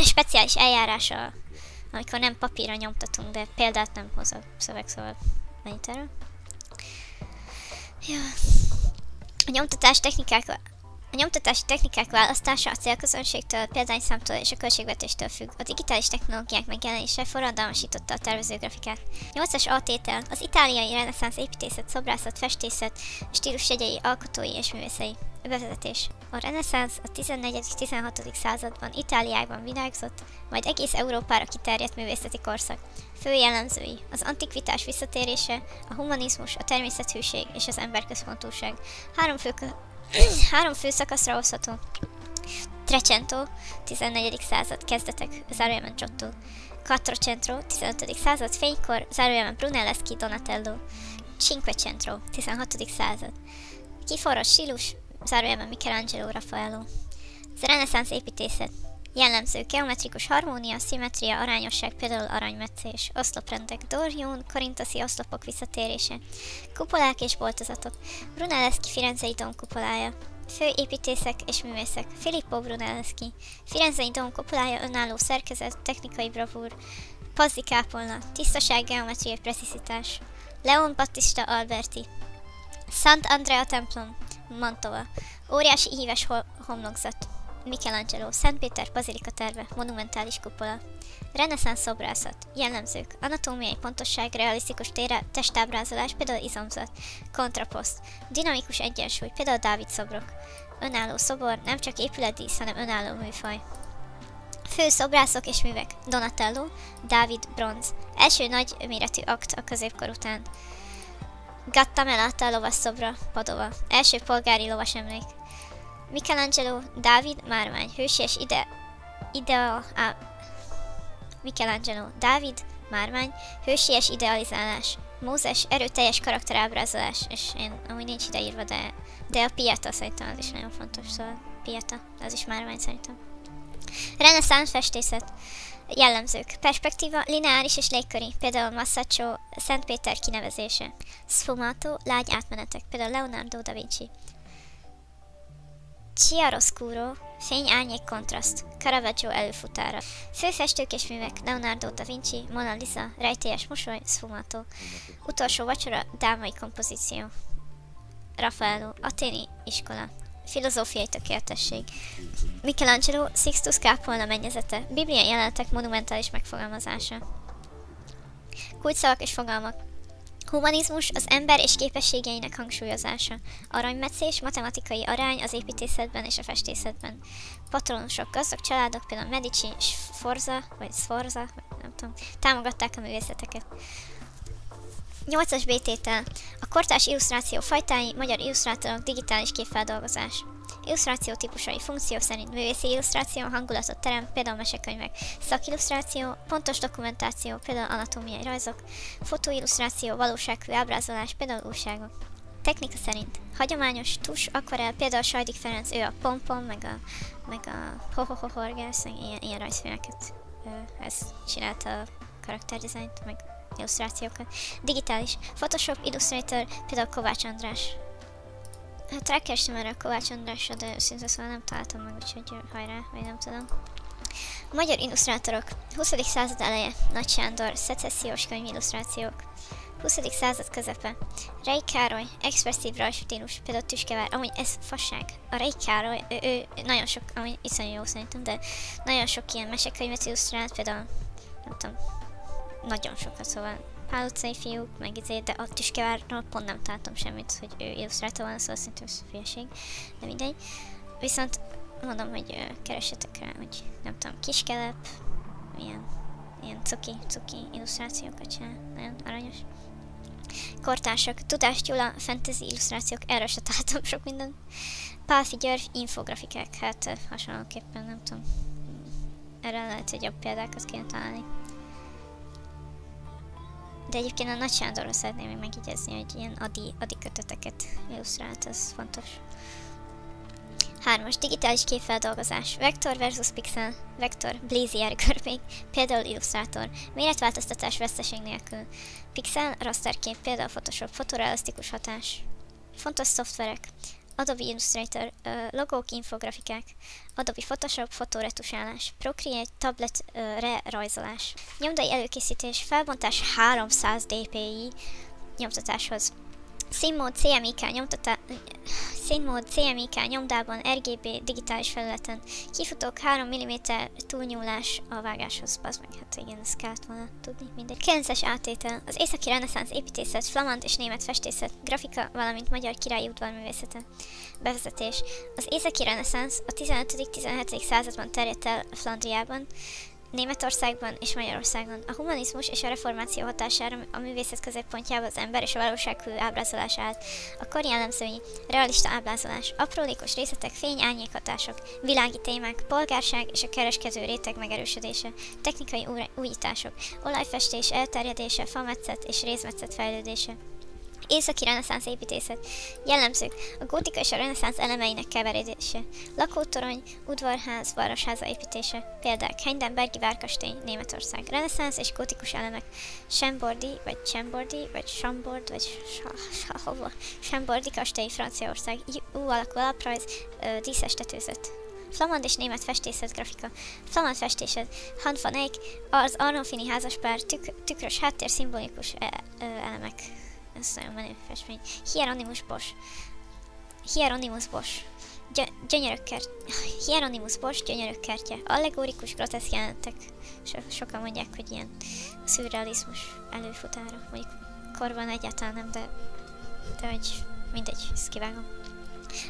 B: Speciális eljárása, amikor nem papírra nyomtatunk, de példát nem hoz a szöveg, szóval mennyit erről. Ja. A nyomtatási technikák választása a célközönségtől, példányszámtól és a költségvetéstől függ. A digitális technológiák megjelenése forradalmasította a tervezőgrafikát. 8-as altétel az itáliai reneszánsz építészet, szobrászat, festészet, stílusjegyei, alkotói és művészei. Bevezetés. A reneszánsz a 14.-16. században Itáliában virágzott, majd egész Európára kiterjedt művészeti korszak. Fő jellemzői: az antikvitás visszatérése, a humanizmus, a természethűség és az emberközpontúság. Három fő szakaszra osztható. Trecento, 14. század, kezdetek, zárójelben Giotto. Quattrocento, 15. század, fénykor, zárójelben Brunelleschi, Donatello. Cinquecento, 16. század. Kiforrott stílus, zárójelben Michelangelo, Raffaello. Ez a reneszánsz építészet. Jellemző: geometrikus harmónia, szimmetria, arányosság, például aranymetszés, oszloprendek, Dorion, korintoszi oszlopok visszatérése, kupolák és boltozatok, Brunelleschi firenzei dóm kupolája, fő építészek és művészek, Filippo Brunelleschi, firenzei dóm kupolája, önálló szerkezet, technikai bravúr, Pazzi kápolna, tisztaság, geometriai precizitás, Leon Battista Alberti, Sant'Andrea templom, Mantova, óriási íves homlokzat, Michelangelo, Szent Péter bazilika terve, monumentális kupola. Reneszánsz szobrászat. Jellemzők: anatómiai pontosság, realisztikus testábrázolás, például izomzat. Kontraposzt. Dinamikus egyensúly, például Dávid szobrok. Önálló szobor, nem csak épületdísz, hanem önálló műfaj. Fő szobrászok és művek: Donatello, Dávid, bronz. Első nagy méretű akt a középkor után. Gattamelata lovasszobra, Padova. Első polgári lovasemlék. Michelangelo, Dávid, márvány, hősies Michelangelo, Dávid, márvány, hősies idealizálás, Mózes, erőteljes karakterábrázolás, és én amúgy nincs ideírva, de a Pieta szerintem az is nagyon fontos, szóval Pieta, az is márvány szerintem. Reneszánsz festészet. Jellemzők: perspektíva, lineáris és légköri, például Masaccio, Szent Péter kinevezése. Sfumato, lágy átmenetek, például Leonardo da Vinci. Chiaroscuro, fény-árnyék kontraszt, Caravaggio előfutára. Főfestők és művek: Leonardo da Vinci, Mona Lisa, rejtélyes mosoly, Sfumato. Utolsó vacsora, drámai kompozíció. Raffaello, athéni iskola. Filozófiai tökéletesség. Michelangelo, Sixtus kápolna mennyezete, bibliai jelenetek monumentális megfogalmazása. Kulcsszavak és fogalmak: humanizmus, az ember és képességeinek hangsúlyozása. Aranymetszés, matematikai arány az építészetben és a festészetben. Patronusok, gazdag családok, például Medici, Sforza, nem tudom, támogatták a művészeteket. 8-as B-tétel. A kortárs illusztráció fajtái, magyar illusztrátorok, digitális képfeldolgozás. Illusztráció típusai: funkció szerint művészi illusztráció, hangulatot terem, például mesekönyvek. Szakillusztráció, pontos dokumentáció, például anatómiai rajzok. Fotóillusztráció, valósághű ábrázolás, például újságok. Technika szerint: hagyományos, tus, akvarell, például Sajdik Ferenc, ő a Pompom, meg a Ho-Ho-Ho Horgász, ilyen rajzfilmeket. Ez csinálta a karakterdizájnt, meg illusztrációkat. Digitális: Photoshop, Illustrator, például Kovács András. Hát rákerestem erre a Kovács Andrásra, de szinte szóval nem találtam meg, úgyhogy hajrá, vagy nem tudom. A magyar illusztrátorok. 20. század eleje, Nagy Sándor, szecessziós könyvillusztrációk. 20. század közepe. Rey Károly, expresszív rajzstílus, például Tüskevár, amúgy ez fasság. A Rey Károly, ő nagyon sok, amúgy iszonyú jó szerintem, de nagyon sok ilyen mesekönyvet illusztrált, például, nem tudom, nagyon sokat, szóval Pál utcai fiúk, meg izé, de a Tüskevárról pont nem találtam semmit, hogy ő illusztrálta volna, szóval szerintem ez hülyeség, de mindegy. Viszont mondom, hogy keressetek rá, hogy nem tudom, Kiskelep, ilyen cuki illusztrációkat csinál, nagyon aranyos. Kortársak, Tudás Gyula, fantasy illusztrációk, erről se találtam sok mindent. Pálfi György, infografikák, hát hasonlóképpen nem tudom. Erre lehet, hogy jobb példákat kéne találni. De egyébként a Nagy Sándorról szeretném még megjegyezni, hogy ilyen adi köteteket illusztrált, ez fontos. 3. Digitális képfeldolgozás. Vektor versus pixel. Vektor, Bezier görbék, például illusztrátor. Méretváltoztatás veszteség nélkül. Pixel, rasterkép, például Photoshop, fotorealisztikus hatás. Fontos szoftverek. Adobe Illustrator, logók, infografikák. Adobe Photoshop, fotóretusálás. Procreate, tabletre rajzolás. Nyomdai előkészítés, felbontás 300 dpi nyomtatáshoz. Színmód CMYK nyomdában, RGB digitális felületen. Kifutók 3 mm túlnyúlás a vágáshoz. Bazd meg, hát igen, ezt kellett volna tudni, mindegy. 9-es átétel. Az északi reneszánsz építészet, flamand és német festészet, grafika, valamint magyar királyi udvarművészete. Bevezetés. Az északi reneszánsz a 15.-17. században terjedt el Flandriában, Németországban és Magyarországon. A humanizmus és a reformáció hatására a művészet középpontjában az ember és a valóság külő ábrázolás állt. A kor jellemzői, realista ábrázolás, aprólékos részletek, fény, árnyék hatások, világi témák, polgárság és a kereskedő réteg megerősödése, technikai újítások, olajfestés elterjedése, fametszet és rézmetszet fejlődése. Északi reneszánsz építészet. Jellemzők. A gótika és a reneszánsz elemeinek keveredése. Lakótorony, udvarház, városháza építése. Példák. Heidelbergi várkastély, Németország. Reneszánsz és gótikus elemek. Chambord, vagy Chambord kastély, Franciaország. U alakú alaprajz, díszes tetőzet. Flamand és német festészet grafika. Flamand festészet. Hand van Eyck, az Arnolfini házaspár, tükrös háttér, szimbolikus elemek. Ez nagyon menő festmény. Hieronymus Bosch. Hieronymus Bosch, gyönyörök kertje. Allegorikus, groteszk jelenetek. Sokan mondják, hogy ilyen szürrealizmus előfutára. Mondjuk korban egyáltalán nem, de hogy mindegy, ezt kivágom.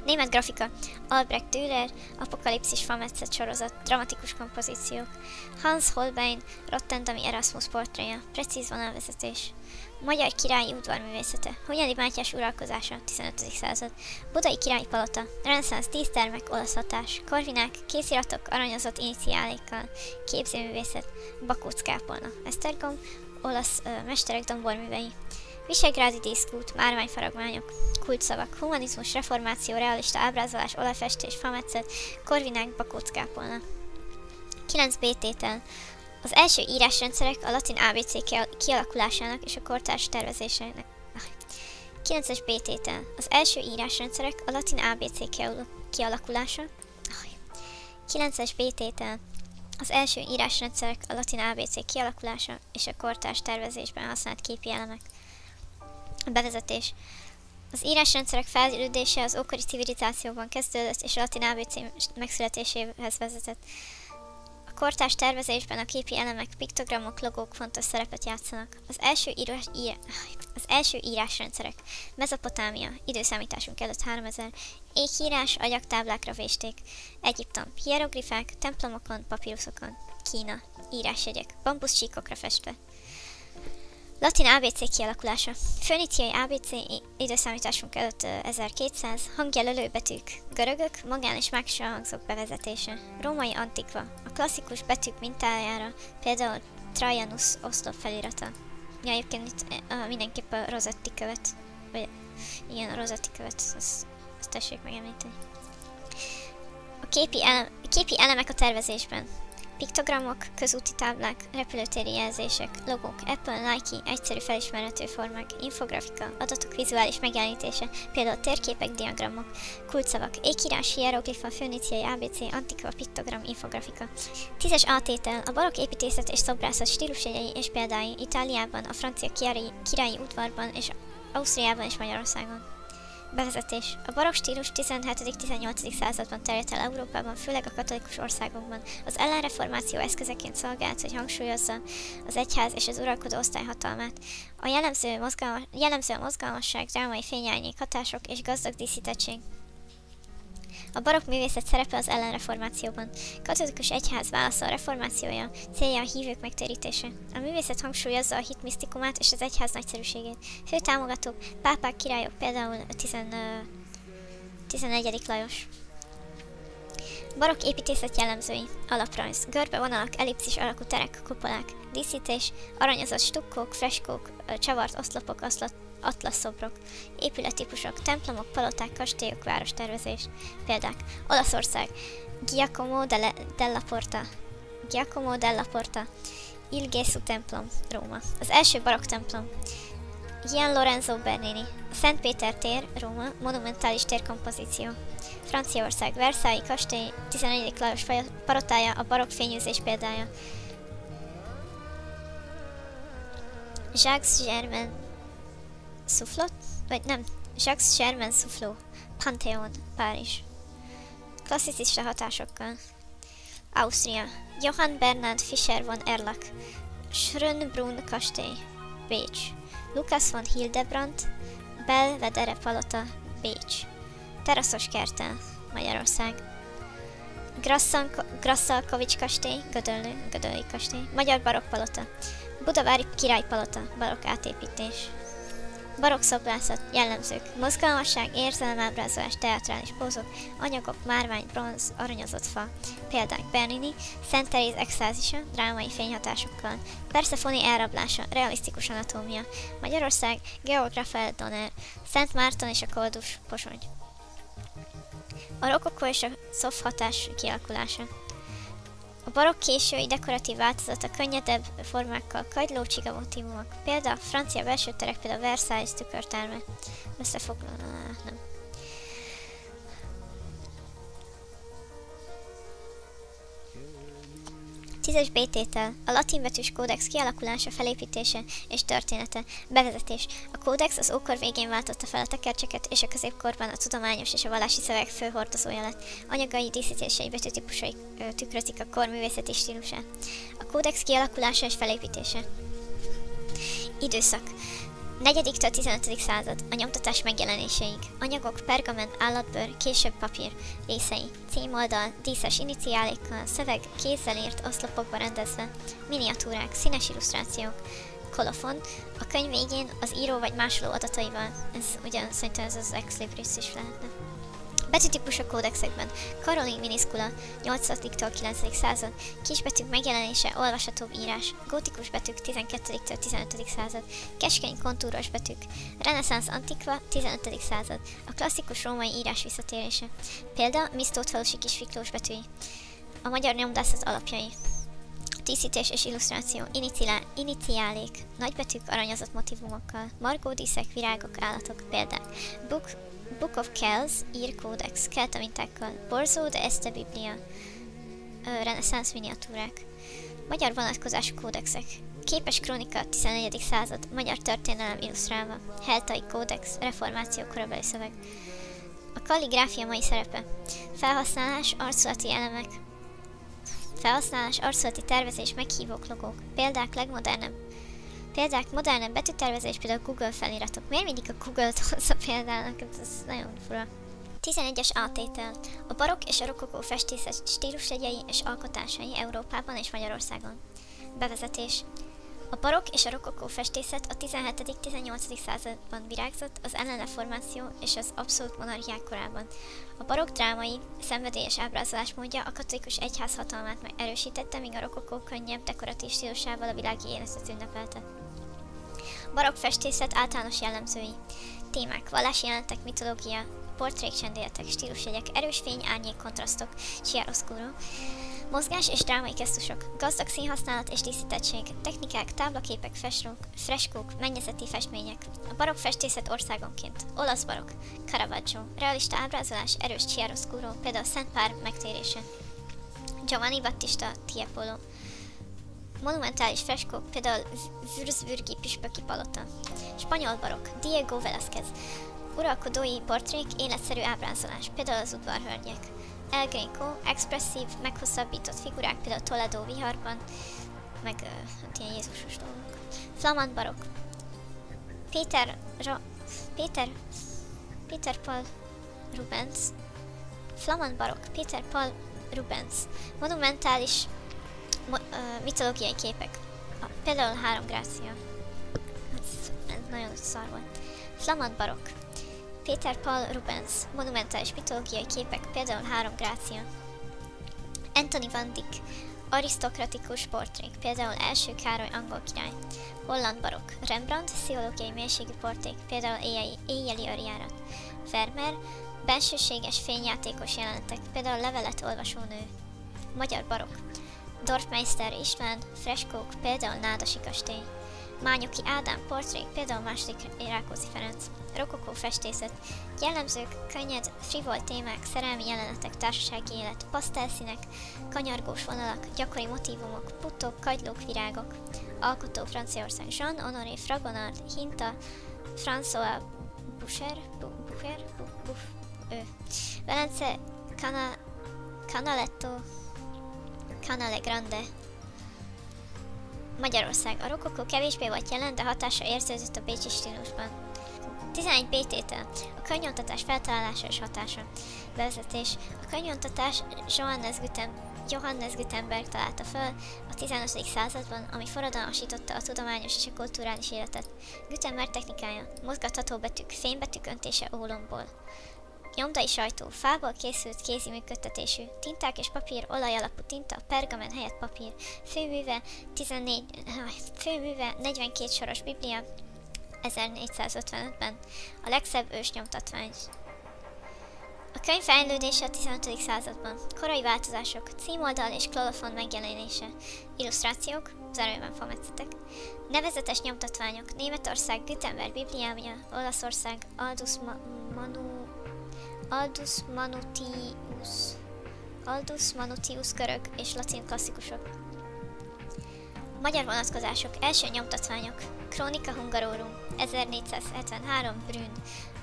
B: Német grafika. Albrecht Dürer, apokalipszis fametszet sorozat, dramatikus kompozíciók. Hans Holbein, Rotterdami Erasmus portréja, precíz vonalvezetés. Magyar királyi udvarművészete, Hunyadi Mátyás uralkodása, 15. század. Budai királyi palota, reneszánsz dísztermek, olasz hatás. Korvinák, kéziratok, aranyozott iniciálékkal, képzőművészet. Bakóc kápolna, Esztergom, olasz mesterek domborművei. Visegrádi díszkút, márványfaragmányok, kulcsszavak, humanizmus, reformáció, realista ábrázolás, olajfestés, fametszet, Korvinák, Bakóc kápolna. 9b tétel. Az első írásrendszerek a latin ABC kialakulásának és a kortárs tervezésének. 9-es B tétel. Az első írásrendszerek a latin ABC kialakulása. 9-es B tétel. Az első írásrendszerek a latin ABC kialakulása és a kortárs tervezésben használt képi elemek. Bevezetés. Az írásrendszerek fejlődése az ókori civilizációban kezdődött és a latin ABC megszületéséhez vezetett. A kortárs tervezésben a képi elemek, piktogramok, logók fontos szerepet játszanak. Az első írásrendszerek. Mezopotámia, időszámításunk előtt 3000. Éghírás, agyagtáblákra vésték. Egyiptom, hieroglifák, templomokon, papíruszokon. Kína, írásjegyek, bambuszcsíkokra festve. Latin ABC kialakulása. Föníciai ABC időszámításunk előtt 1200, hangjelölő betűk, görögök, magán és mágsa hangzók bevezetése. Római antikva. A klasszikus betűk mintájára, például Trajanus oszlop felirata. Ja, egyébként itt mindenképp a Rossetti követ, vagy igen, a Rossetti követ, azt tessék megemlíteni. A képi elemek a tervezésben. Piktogramok, közúti táblák, repülőtéri jelzések, logók, Apple, Nike, egyszerű felismerhető formák, infografika, adatok vizuális megjelenítése, például térképek, diagramok, kulcsszavak, ékírás, hieroglifa, föníciai ABC, antikva, piktogram, infografika. 10-es átétel, a barokk építészet és szobrászat stílusjegyei és példái Itáliában, a francia királyi udvarban és Ausztriában és Magyarországon. Bevezetés. A barokk stílus 17.-18. században terjedt el Európában, főleg a katolikus országokban. Az ellenreformáció eszközeként szolgált, hogy hangsúlyozza az egyház és az uralkodó osztály hatalmát. A jellemző a mozgalmasság, drámai fényárnyék hatások és gazdag díszítettség. A barokk művészet szerepe az ellenreformációban. Katolikus egyház válasza a reformációja, célja a hívők megtérítése. A művészet hangsúlyozza a hit misztikumát és az egyház nagyszerűségét. Fő támogatók, pápák, királyok, például a 11. Lajos. Barokk építészet jellemzői. Alaprajz. Görbe vonalak, ellipszis alakú terek, kupolák. Díszítés. Aranyozott stukkók, freskók, csavart oszlopok, atlaszszobrok. Épülettípusok. Templomok, paloták, kastélyok, várostervezés. Példák. Olaszország. Giacomo della Porta. Il Gesù templom. Róma. Az első barokk templom. Gian Lorenzo Bernini. A Szent Péter tér, Róma, monumentális térkompozíció. Franciaország, Versailles kastély, 11. Lajos palotája, a barokk fényűzés példája. Jacques Germain Soufflot, Panthéon, Párizs. Klasszicista hatásokkal. Ausztria. Johann Bernhard Fischer von Erlach, Schönbrunn kastély, Bécs. Lukas von Hildebrandt, Belvedere palota, Bécs. Teraszos kerttel, Magyarország. Grasszalkovics kastély, Gödöllői kastély, magyar barokk palota. Budavári királypalota, barokk átépítés. Barokk szobrászat, jellemzők, mozgalmasság, érzelmábrázolás, teátrális pózok, anyagok, márvány, bronz, aranyozott fa. Példák: Bernini, Szent Teréz extázisa, drámai fényhatásokkal, Persefoni elrablása, realisztikus anatómia, Magyarország, Georg Raphael Donner, Szent Márton és a koldus posony. A rokokó és a szof hatás kialakulása. A barokk késői dekoratív változata könnyedebb formákkal, kagylócsiga motívumok. Például a francia belső terek, például Versailles tükörterme. Nem. Tízes B tétel. A latinbetűs kódex kialakulása, felépítése és története. Bevezetés. A kódex az ókor végén váltotta fel a tekercseket, és a középkorban a tudományos és a vallási szöveg fő hordozója lett. Anyagai, díszítései, betűtípusai tükrözik a kor művészeti stílusát. A kódex kialakulása és felépítése. Időszak. 4-től 15. század, a nyomtatás megjelenéséig. Anyagok, pergamen, állatbőr, később papír, részei, címoldal, díszes iniciálékkal, szöveg, kézzel írt oszlopokba rendezve, miniatúrák, színes illusztrációk, kolofon, a könyv végén az író vagy másoló adataival. Ez ugyan szerintem ez az ex libris is lehetne. Betűtípusok kódexekben. Karolin Minuscula, 8-től 9. század, kisbetűk megjelenése, olvashatóbb írás, gótikus betűk 12-től 15. század, keskeny kontúros betűk, reneszánsz antikva, 15. század, a klasszikus római írás visszatérése. Példa Misztótfalusi kisfiklós betűi. A magyar nyomdászat alapjai. Díszítés és illusztráció, iniciálék, nagybetűk aranyozott motivumokkal, margódíszek, virágok, állatok, példák. Book of Kells, ír kódex, kelta mintákkal, Borzó de Este Biblia, reneszánsz miniatúrák. Magyar vonatkozású kódexek. Képes krónika, 14. század, magyar történelem illusztrálva, Heltai kódex, reformáció korabeli szöveg. A kalligráfia mai szerepe. Felhasználás, arculati elemek. Felhasználás, arculati tervezés, meghívók, logók. Példák, modernebb betűtervezés, például Google feliratok. Miért mindig a Google-t hozza példának? Ez nagyon fura. 11-es átétel. A barokk és a rokokó festészet stílusjegyei és alkotásai Európában és Magyarországon. Bevezetés. A barokk és a rokokó festészet a 17.-18. században virágzott az ellenreformáció és az abszolút monarchiák korában. A barokk drámai, szenvedélyes ábrázolásmódja a katolikus egyház hatalmát erősítette, míg a rokokó könnyebb, dekoratív stílusával a világi életet ünnepelte. Barokk festészet általános jellemzői. Témák, vallási jelenetek, mitológia, portrék, csendéletek, stílusjegyek, erős fény, árnyék, kontrasztok, chiaroscuro, mozgás és drámai gesztusok, gazdag színhasználat és díszítettség, technikák, táblaképek, freskók, mennyezeti festmények. A barokk festészet országonként. Olasz barokk, Caravaggio, realista ábrázolás, erős chiaroscuro, például Szent Pár megtérése. Giovanni Battista Tiepolo. Monumentális freskók, például Würzburgi püspöki palota. Spanyol barokk, Diego Velázquez. Uralkodói portrék, életszerű ábrázolás, például az udvarhölgyek. El Greco, expresszív, meghosszabbított figurák, például Toledo viharban, meg ilyen jézusos dolgok. Flamand barokk. Peter Paul Rubens, Flamand barokk, Peter Paul Rubens, monumentális mitológiai képek, például 3 Grácia. Ez nagyon szar volt. Flamand barokk, Peter Paul Rubens, monumentális mitológiai képek, például 3 Grácia. Anthony van Dyck, arisztokratikus portrék, például első Károly angol király. Holland barokk, Rembrandt, pszichológiai mélységű portrék, például éjjeli őrjárat. Vermeer, bensőséges fényjátékos jelenetek, például levelet olvasó nő. Magyar barokk, Dorfmeister István, freskók, például Nádasi kastély. Mányoki Ádám portrék, például II. Rákóczi Ferenc. Rokokó festészet, jellemzők, könnyed, frivol témák, szerelmi jelenetek, társasági élet, pasztelszínek, kanyargós vonalak, gyakori motívumok, puttok, kagylók, virágok. Alkotó Franciaország, Jean-Honoré Fragonard, Hinta, François Boucher, Velence, Canaletto, Canale Grande. Magyarország. A rokokó kevésbé volt jelen, de hatása érződött a bécsi stílusban. 11 B-tétel. A könyvnyomtatás feltalálása és hatása. Bevezetés. A könyvnyomtatás Johannes Gutenberg találta föl a 15. században, ami forradalmasította a tudományos és a kulturális életet. Gutenberg technikája. Mozgatható betűk, fénybetűk öntése ólomból. Nyomdai sajtó, fából készült kézi működtetésű, tinták és papír, olaj-alapú tinta, pergamen helyett papír, főműve 42 soros biblia, 1455-ben, a legszebb ősnyomtatvány. A könyv fejlődése a 15. században, korai változások, címoldal és klorofon megjelenése, illusztrációk, zárójelben fametszetek, nevezetes nyomtatványok, Németország Gutenberg bibliája, Olaszország Aldus Manutius görög és latin klasszikusok. Magyar vonatkozások, első nyomtatványok, Chronica Hungarorum, 1473, Brünn,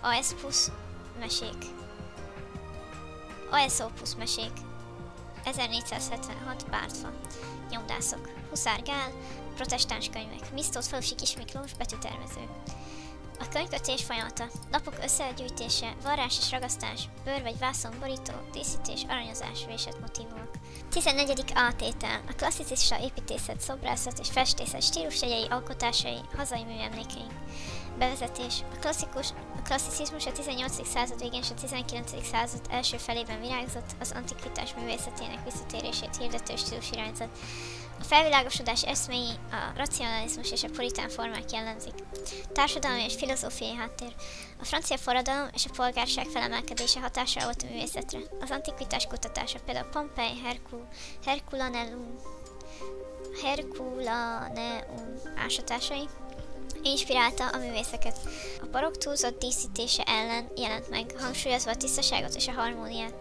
B: Aesopus mesék, 1476, Bártfa, nyomdászok, Huszár Gál, protestáns könyvek, Misztót Falusi Kis Miklós, betűtervező. A könyvkötés folyamata, lapok összegyűjtése, varrás és ragasztás, bőr vagy vászon borító, díszítés, aranyozás, vésett motívumok. 14. A-tétel, a klasszicista építészet, szobrászat és festészet stílusjegyei, alkotásai, hazai műemlékeink. Bevezetés, a klasszicizmus a 18. század végén és a 19. század első felében virágzott, az antikvitás művészetének visszatérését hirdető stílusirányzat. A felvilágosodás eszméi, a racionalizmus és a puritán formák jellemzik. Társadalmi és filozófiai háttér. A francia forradalom és a polgárság felemelkedése hatással volt a művészetre. Az antikvitás kutatása, például Pompei, Herculaneum ásatásai inspirálta a művészeket. A barokk túlzott díszítése ellen jelent meg, hangsúlyozva a tisztaságot és a harmóniát.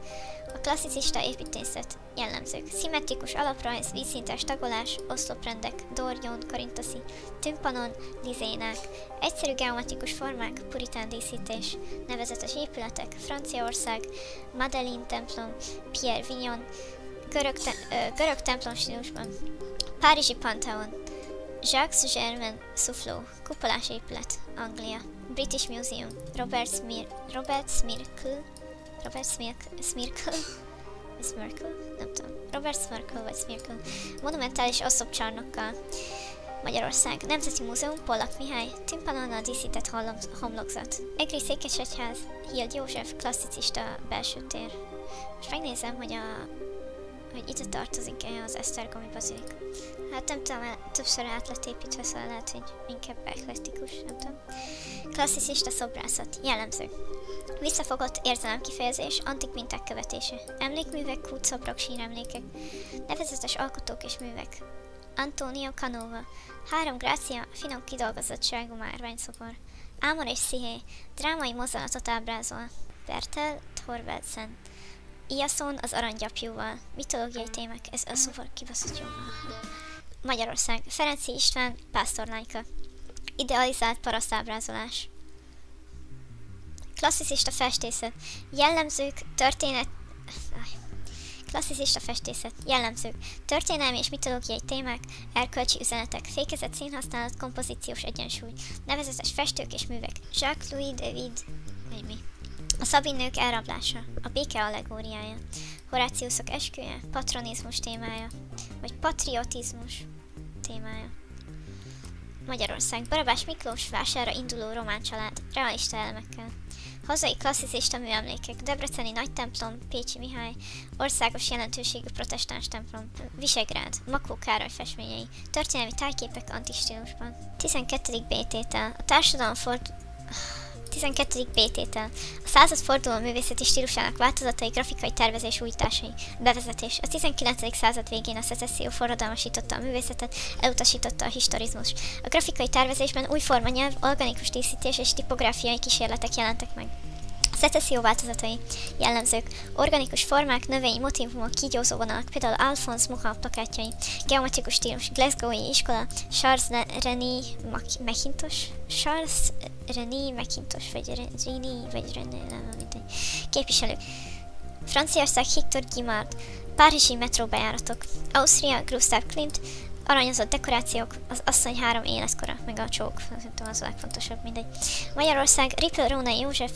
B: A klasszicista építészet jellemzők. Szimmetrikus alaprajz, vízszintes tagolás, oszloprendek, dorgyón, korintoszi, tympanon, lizénák, egyszerű geometrikus formák, puritán díszítés, nevezetes épületek, Franciaország, Madeleine templom, Pierre Vignon, görög templom stílusban, Párizsi Pantheon, Jacques Germain Soufflot, kupolás épület, Anglia, British Museum, Robert Smirkle, monumentális oszlopcsarnokkal, Magyarország, Nemzeti Múzeum, Pollak Mihály, tympanonnal díszített homlokzat, Egri Székesegyház, Hild József, klasszicista belső tér. Most megnézem, hogy ide tartozik-e az Esztergomi bazilika. Hát nem tudom, többször át lett építve, szóval lehet, hogy inkább eklektikus, nem tudom. Klasszicista szobrászat, jellemző. Visszafogott érzelemkifejezés, antik minták követése. Emlékművek, kútszobrok, síremlékek. Nevezetes alkotók és művek. Antonio Canova. 3 Grácia, finom kidolgozottságú márványszobor. Ámor és Psziché. Drámai mozzanatot ábrázol. Bertel Thorvaldsen. Iaszón az aranygyapjúval. Mitológiai témák, ez a szobor kibaszott jó. Magyarország. Ferenczy István, pásztorlányka. Idealizált parasztábrázolás. Klasszicista festészet. Jellemzők, klasszicista festészet. Jellemzők. Történelmi és mitológiai témák, erkölcsi üzenetek, fékezett színhasználat, kompozíciós egyensúly, nevezetes festők és művek. Jacques-Louis David, vagy mi? A szabinők elrablása, a béke allegóriája, Horáciuszok esküje, patronizmus témája, vagy patriotizmus témája. Magyarország, Barabás Miklós vására induló román család, realista elemekkel. Hazai klasszicista műemlékek, Debreceni nagy templom, Pécsi Mihály, országos jelentőségű protestáns templom, Visegrád, Makó Károly festményei, történelmi tájképek antistílusban. 12. B tétel. A társadalom 12. B tétel. A századforduló művészeti stílusának változatai, grafikai tervezés újításai. Bevezetés. A 19. század végén a szecesszió forradalmasította a művészetet, elutasította a historizmus. A grafikai tervezésben új formanyelv, organikus díszítés és tipográfiai kísérletek jelentek meg. A szecesszió változatai, jellemzők, organikus formák, növényi motívumok, kígyózó vonalak, például Alphonse Mucha plakátjai, geometrikus stílus, Glasgow-i iskola, Charles René Mackintosh, vagy René, nem mindegy, képviselők. Franciaország, Hector Guimard, párizsi metróbejáratok, Ausztria, Gustav Klimt, aranyozott dekorációk, az asszony 3 életkora, meg a csók, az a legfontosabb, mindegy. Magyarország, Rippel Rónai József,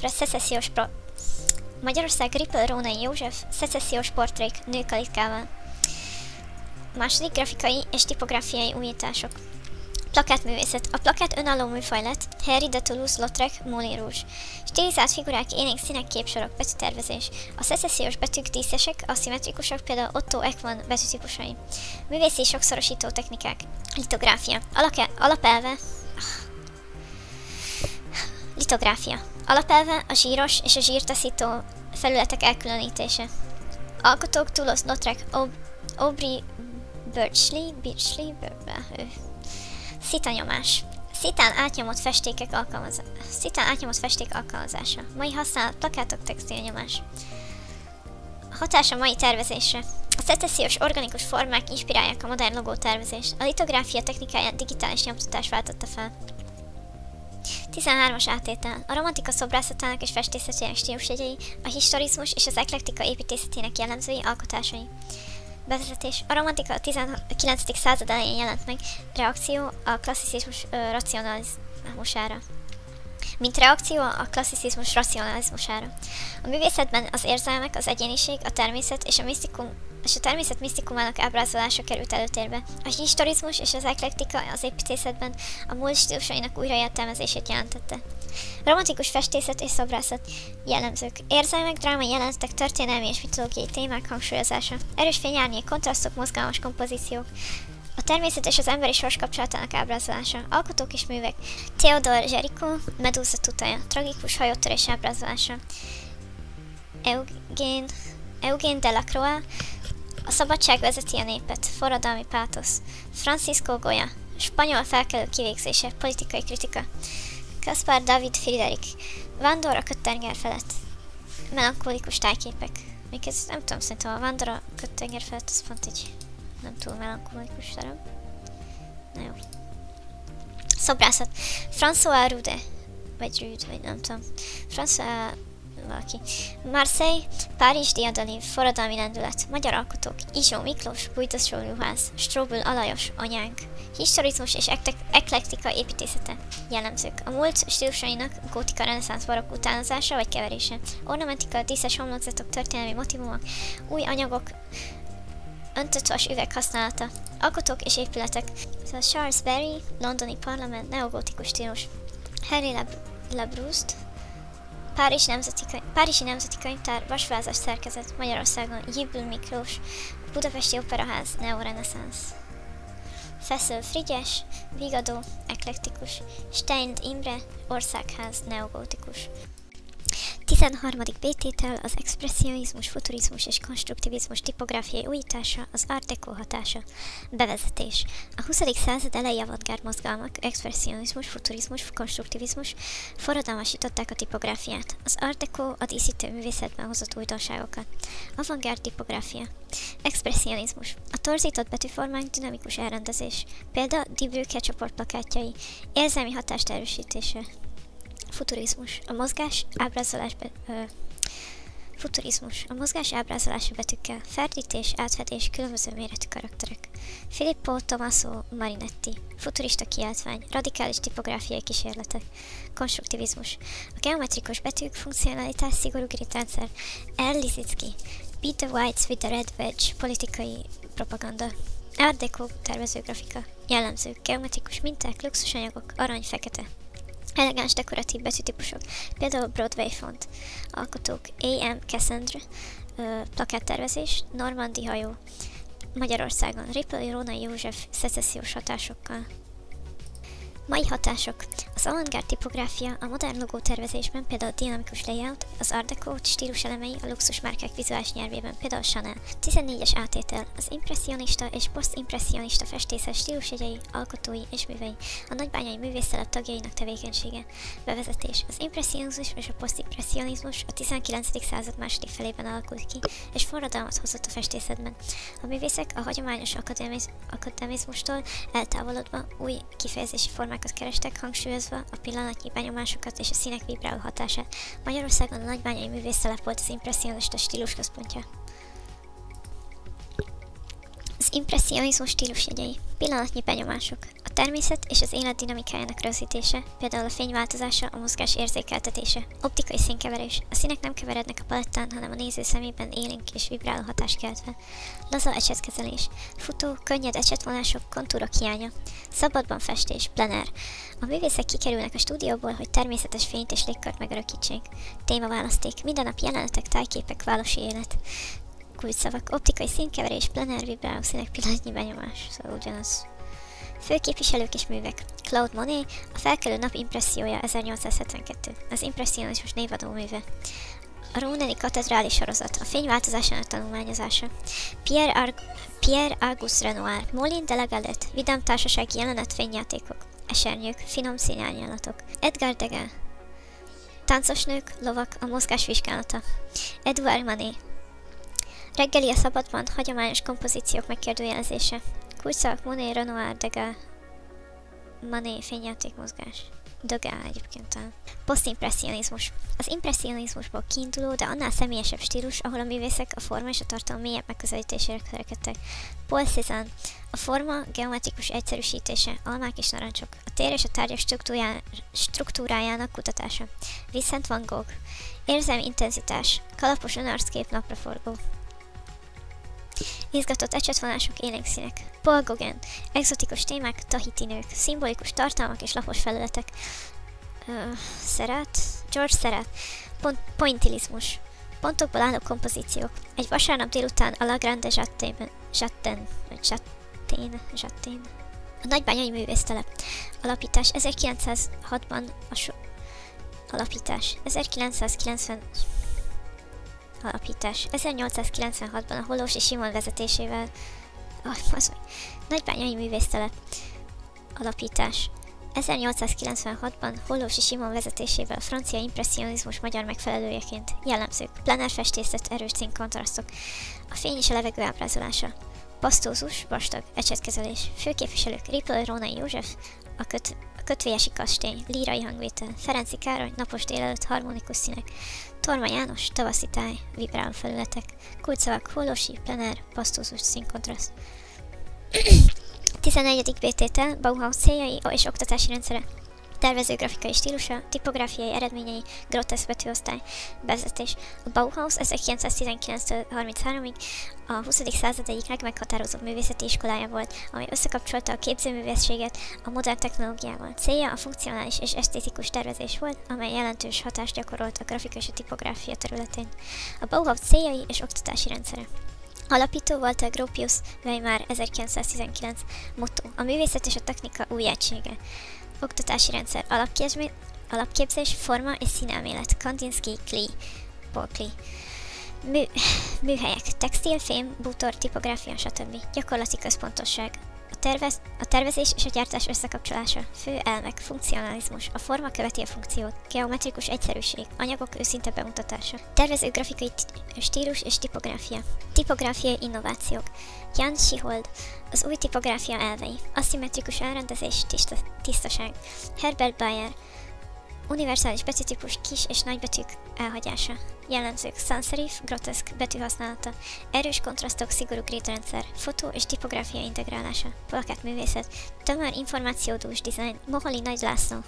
B: szecessziós portrék, nőkalitkával. Második, grafikai és tipográfiai újítások. Plakátművészet. A plakát önálló műfaj lett, Henri de Toulouse-Lautrec, Moulin Rouge. Stilizált figurák, élénk színek, képsorok, betűtervezés. A szecessziós betűk díszesek, aszimmetrikusak, például Otto Eckmann betűtípusai. Művészi sokszorosító technikák. Litográfia. Alapelve a zsíros és a zsírtaszító felületek elkülönítése. Alkotók Toulouse-Lautrec, Aubrey Birchley, Szitanyomás. Szitán átnyomott festék alkalmazása. Mai használat, plakátok, textilnyomás. Hatása mai tervezésre. A szecessziós organikus formák inspirálják a modern logótervezést. A litográfia technikáját digitális nyomtatás váltotta fel. 13-as átétel. A romantika szobrászatának és festészetének stílusjegyei, a historizmus és az eklektika építészetének jellemzői, alkotásai. Bevezetés. A romantika a 19. század elején jelent meg, reakció a klasszicizmus racionalizmusára. A művészetben az érzelmek, az egyéniség, a természet és a természet misztikumának ábrázolása került előtérbe. A historizmus és az eklektika az építészetben a múlt stílusainak újraértelmezését jelentette. Romantikus festészet és szobrászat. Jellemzők. Érzelmek, drámai jelenetek, történelmi és mitológiai témák hangsúlyozása. Erős fényárnyék, kontrasztok, mozgalmas kompozíciók. A természet és az emberi sors kapcsolatának ábrázolása. Alkotók és művek. Theodore Géricault, Medusa tutaja. Tragikus hajótörés ábrázolása. Eugène Delacroix, a szabadság vezeti a népet. Forradalmi pátosz. Francisco Goya, spanyol felkelő kivégzése. Politikai kritika. Caspar David Friedrich, Vándor a Köttenger felett. Melankolikus tájképek. Még ez nem tudom, szerintem a Vándor a Köttenger felett az pont egy nem túl melankolikus darab. Na jó. Szobrászat. François Rude, vagy nem tudom. François valaki. Marseille, Párizs, Diadali, forradalmi lendület. Magyar alkotók. Izsó Miklós, Bújdosó Juhász, Strobl Alajos, anyánk. Historizmus és eklektika építészete. Jellemzők. A múlt stílusainak gótika, reneszánsz, barokk utánozása vagy keverése. Ornamentika, díszes homlokzatok, történelmi motivumok, új anyagok, öntött vas üveg használata. Alkotók és épületek. Szóval Charles Barry, londoni parlament, neogótikus stílus. Henri Labrouste, Párizsi Nemzeti Könyvtár, vasvázas szerkezet, Magyarországon Jibl Miklós, Budapesti Operaház, neoreneszánsz. Feszül Frigyes, Vigadó, eklektikus, Steind Imre, Országház, neogótikus. 13. B tétel az expresszionizmus, futurizmus és konstruktivizmus tipográfiai újítása, az Art Deco hatása. Bevezetés. A 20. század elejé avantgárd mozgalmak, expresszionizmus, futurizmus, konstruktivizmus forradalmasították a tipográfiát. Az Art Deco a díszítő művészetben hozott újdonságokat. Avantgárd tipográfia. Expresszionizmus. A torzított betűformák dinamikus elrendezés. Példa Die Brücke csoportplakátjai. Érzelmi hatást erősítése. Futurizmus. A mozgás, ábrázolás, Futurizmus. A mozgás ábrázolása betűkkel. Ferdítés, átfedés, különböző méretű karakterek. Filippo Tommaso Marinetti. Futurista kiáltvány. Radikális tipográfiai kísérletek. Konstruktivizmus. A geometrikus betűk, funkcionalitás, szigorú gridrendszer. R. Liszicki. Beat the Whites with the Red Wedge. Politikai propaganda. Art Deco tervezőgrafika. Jellemzők. Geometrikus minták, luxusanyagok, arany, fekete. Elegáns dekoratív betűtípusok, például Broadway font. Alkotók A.M. Cassandra, plakáttervezés, Normandi hajó, Magyarországon, Ripley Rónai József szecessziós hatásokkal. Mai hatások. Az avantgárd tipográfia a modern logótervezésben, például a dinamikus layout, az Art Deco stíluselemei a luxusmárkák vizuális nyelvében, például Chanel. 14-es átétel. Az impresszionista és posztimpresszionista festészet stílusjegyei, alkotói és művei. A nagybányai művésztelep tagjainak tevékenysége. Bevezetés. Az impresszionizmus és a posztimpresszionizmus a 19. század második felében alakult ki, és forradalmat hozott a festészetben. A művészek a hagyományos akademizmustól eltávolodva új kifejezési formákat kerestek, hangsúlyozva a pillanatnyi benyomásokat és a színek vibráló hatását. Magyarországon a nagybányai művésztelep volt az impresszionista stílus központja. Az impresszionizmus stílusjegyei. Pillanatnyi benyomások. A természet és az élet dinamikájának rögzítése, például a fényváltozása, a mozgás érzékeltetése. Optikai színkeverés. A színek nem keverednek a palettán, hanem a néző szemében élénk és vibráló hatást keltve. Laza ecsetkezelés. Futó, könnyed ecsetvonások, kontúrok hiánya. Szabadban festés, plener. A művészek kikerülnek a stúdióból, hogy természetes fényt és légkört megörökítsék. Témaválaszték. Mindennap jelenetek, tájképek, városi élet. Kulcsszavak, optikai színkeverés, plener, vibráló színek, pillanatnyi benyomás, szóval ugyanaz. Főképviselők és művek. Claude Monet, a felkelő nap impressziója 1872, az impresszionizmus névadó műve. A róneni katedrális sorozat, a fényváltozásának tanulmányozása. Pierre-Auguste Renoir, Moulin de la Galette, vidám társasági jelenet, fényjátékok. Esernyők, finom színárnyalatok. Edgar Degas, táncos nők, lovak, a mozgás vizsgálata. Edouard Manet, reggeli a szabadban, hagyományos kompozíciók megkérdőjelezése. Kulcsszavak Monet, Renoir, Degas, Manet, fényjáték, mozgás. Degas egyébként. Posztimpresszionizmus. Az impresszionizmusból kiinduló, de annál személyesebb stílus, ahol a művészek a forma és a tartalom mélyebb megközelítésére törekedtek. Paul Cézanne. A forma geometrikus egyszerűsítése, almák és narancsok. A tér és a tárgyak struktúrájának kutatása. Vincent van Gogh. Érzelmi intenzitás. Kalapos önarckép, napraforgó. Izgatott ecsetvonások, élénk színek. Paul Gauguin. Egzotikus témák, tahiti nők. Szimbolikus tartalmak és lapos felületek. George Seurat. Pointilizmus. Pontokból álló kompozíciók. Egy vasárnap délután a La Grande Jatten. A nagybányai művésztelep. Alapítás 1906-ban Alapítás 1896-ban a Hollósy Simon vezetésével. Nagybányai művésztelep. Alapítás 1896-ban Hollósy Simon vezetésével a francia impresszionizmus magyar megfelelőjeként. Jellemzők. Plener festészet, erős színkontrasztok. A fény és a levegő ábrázolása. Pasztózus, vastag, ecsetkezelés. Főképviselők. Ripley Rónai József, a Kötvélyesi kastély, lírai hangvétel. Ferenczy Károly, napos délelőtt, harmonikus színek. Torma János, tavaszi táj, vibráló felületek. Kulcsszavak, Hollósy, plener, pasztózus, színkontraszt. 14. B-tétel, Bauhaus céljai és oktatási rendszere. Tervező grafikai stílusa, tipográfiai eredményei, groteszk betűosztály, bevezetés. A Bauhaus 1919-33-ig a 20. század egyik legmeghatározóbb művészeti iskolája volt, amely összekapcsolta a képzőművészséget a modern technológiával. Célja a funkcionális és esztétikus tervezés volt, amely jelentős hatást gyakorolt a grafika és a tipográfia területén. A Bauhaus céljai és oktatási rendszere. Alapító Walter Gropius, Weimar 1919. Motto: a művészet és a technika új egysége. Oktatási rendszer. Alapképzés, forma és színelmélet. Kandinsky, Klee, Paul Klee. Műhelyek. Textil, fém, bútor, tipográfia, stb. Gyakorlati központosság. A tervezés és a gyártás összekapcsolása. Fő elmek. Funkcionalizmus. A forma követi a funkciót. Geometrikus egyszerűség. Anyagok őszinte bemutatása. Tervező grafikai stílus és tipográfia. Tipográfiai innovációk. Jan Schihold. Az új tipográfia elvei. Aszimmetrikus elrendezés, tisztaság. Herbert Bayer. Univerzális betűtípus kis és nagy betűk elhagyása. Jellemzők: sans serif, groteszk betű használata, erős kontrasztok, szigorú gridrendszer, fotó és tipográfia integrálása, plakátművészet, tömör információdús dizájn, Moholi Nagy László.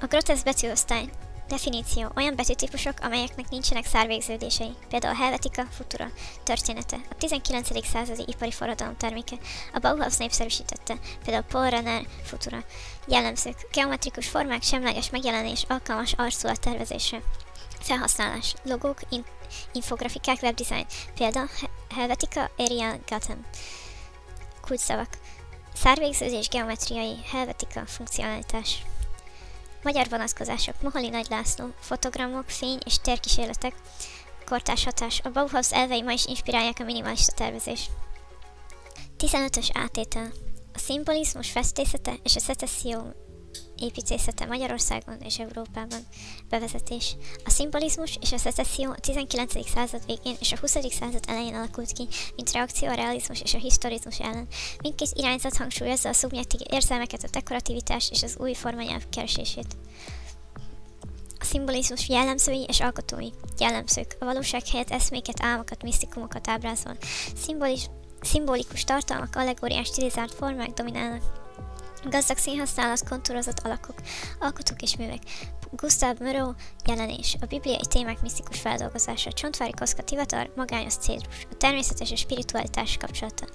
B: A groteszk betűosztály. Definíció: olyan betűtípusok, amelyeknek nincsenek szárvégződései, például a Helvetica, Futura. Története: a 19. századi ipari forradalom terméke, a Bauhaus népszerűsítette, például Paul Renner, Futura. Jellemzők: geometrikus formák, semleges megjelenés, alkalmas arculattervezésre. Felhasználás: logók, infografikák, webdesign, példa Helvetica, Arial, Gotham. Kulcsszavak: szárvégződés, geometriai, Helvetica, funkcionalitás. Magyar vonatkozások: Moholi Nagy László, fotogramok, fény és térkísérletek, kortárs hatás. A Bauhaus elvei ma is inspirálják a minimalista tervezést. 15-ös átétel. A szimbolizmus festészete és a szecesszió építészete Magyarországon és Európában. Bevezetés. A szimbolizmus és a szecesszió a 19. század végén és a 20. század elején alakult ki, mint reakció a realizmus és a historizmus ellen. Mindkét irányzat hangsúlyozza a szubjektív érzelmeket, a dekorativitás és az új formanyelv keresését. A szimbolizmus jellemzői és alkotói. Jellemzők: a valóság helyett eszméket, álmokat, misztikumokat ábrázol. Szimbolikus tartalmak, allegóriás, stilizált formák dominálnak. Gazdag színhasználat, kontúrozott alakok, alkotók és művek. Gustave Moreau jelenés, a bibliai témák misztikus feldolgozása, Csontvári Koszka Tivatar, magányos cédrus, a természetes és spiritualitás kapcsolata.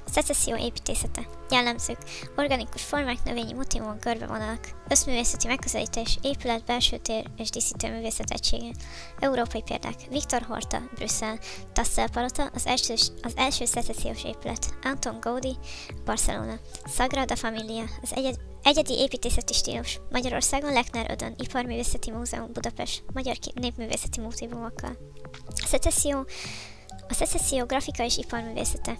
B: A szecesszió építészete. Jellemzők: organikus formák, növényi motívumok, görbevonalak. Összművészeti megközelítés, épület, belső tér és díszítőművészet egysége. Európai példák: Victor Horta, Brüsszel, Tassel Palota, az első szecessziós épület, Anton Gaudi, Barcelona, Sagrada Familia, az egyedi építészeti stílus, Magyarországon Lechner Ödön, Iparművészeti Múzeum, Budapest, magyar népművészeti motívumokkal. A szecesszió grafika és iparművészete.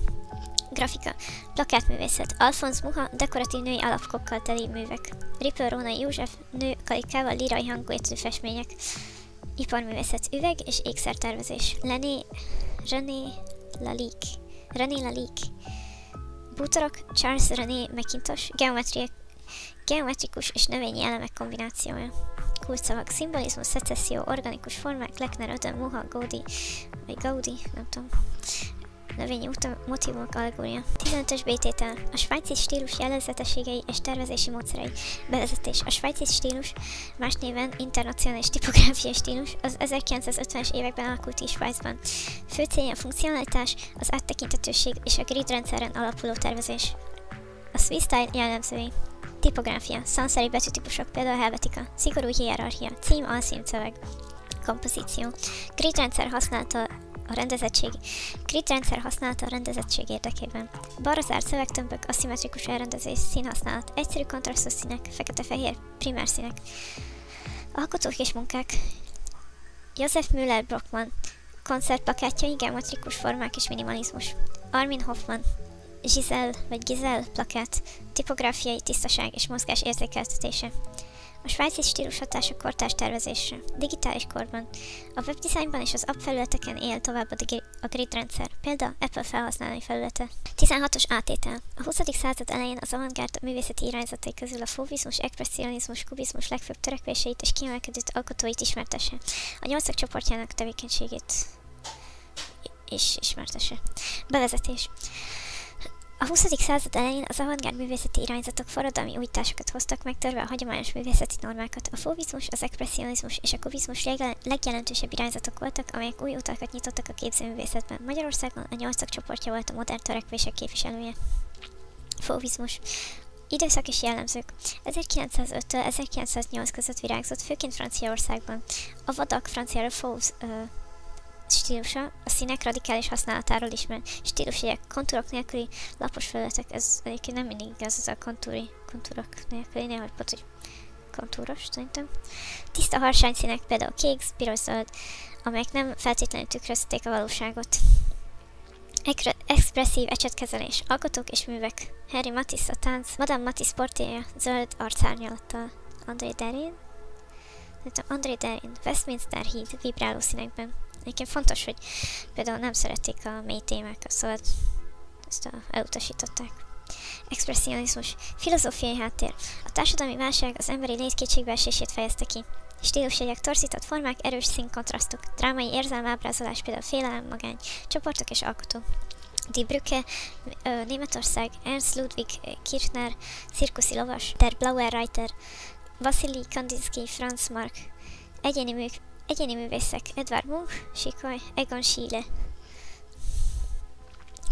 B: Grafika. Plakátművészet. Alphonse Mucha, dekoratív női alapkokkal teli művek. Ripple Rónai József, nő kalikával, lírai hangvételű festmények. Iparművészet. Üveg és ékszertervezés. René Lalique. Bútorok. Charles René McIntosh, geometrikus és növényi elemek kombinációja. Kulcsszavak: szimbolizmus, szecesszió, organikus formák, Lechner, Ödön, Mucha, Gaudi, nem tudom. Növényi motívumok, allegória. 15-ös B-tétel. A svájci stílus jellegzetességei és tervezési módszerei. Bevezetés. A svájci stílus, más néven internacionális tipográfiai stílus, az 1950-es években alakult ki Svájcban. Fő célja a funkcionalitás, az áttekintetőség és a gridrendszeren alapuló tervezés. A Swiss style jellemzői. Tipográfia. Sans-serif betűtípusok, például Helvetica. Szigorú hierarchia. Cím, alcím, szöveg. Kompozíció. Gridrendszer használata a rendezettség érdekében. Balra zárt szövegtömbök, aszimmetrikus elrendezés, színhasználat, egyszerű kontrasztos színek, fekete-fehér, primer színek. Alkotók és munkák. Josef Müller-Brockmann. Koncertplakátjai, geometrikus formák és minimalizmus. Armin Hoffman. Giselle plakát, tipográfiai tisztaság és mozgás érzékeltetése. A svájci stílus hatása kortárs tervezésre. Digitális korban. A webdesignban és az app felületeken él tovább a gridrendszer, például Apple felhasználói felülete. 16-os átétel. A 20. század elején az avantgárd művészeti irányzatai közül a fauvizmus, expresszionizmus, kubizmus legfőbb törekvéseit és kiemelkedő alkotóit ismertesse. A 8 csoportjának tevékenységét is ismertesse. Bevezetés. A 20. század elején az avantgárd művészeti irányzatok forradalmi újításokat hoztak meg, törve a hagyományos művészeti normákat. A fauvizmus, az expresszionizmus és a kubizmus legjelentősebb irányzatok voltak, amelyek új utakat nyitottak a képzőművészetben. Magyarországon a 8 csoportja volt a modern törekvések képviselője. Fauvizmus. Időszak és jellemzők. 1905-től 1908 között virágzott, főként Franciaországban. A vadak, franciául fauve stílusa a színek radikális használatáról ismert. Stílusjegyek, kontúrok nélküli lapos felületek, ez egyébként nem mindig igaz, az a kontúrok nélküli, néha pont, hogy kontúros, szerintem. Tiszta harsányszínek, például kék, piros, zöld, amelyek nem feltétlenül tükrözték a valóságot. Expresszív ecsetkezelés, alkotók és művek. Henri Matisse a tánc, Madame Matisse portréja, zöld arcárnyalattal. André Derain, Westminster híd, vibráló színekben. Egyébként fontos, hogy például nem szerették a mély témákat, szóval ezt elutasították. Expressionizmus. Filozófiai háttér. A társadalmi válság az emberi lét kétségbeesését fejezte ki. Stílusjegyek, torzított formák, erős színkontrasztok, drámai érzelmábrázolás, például félelem, magány, csoportok és alkotók. Die Brücke, Németország, Ernst Ludwig Kirchner, cirkuszi lovas, Der Blaue Reiter, Vasili Kandinsky, Franz Marc, egyéni művészek, Edvard Munch, Sikoly, Egon Schiele.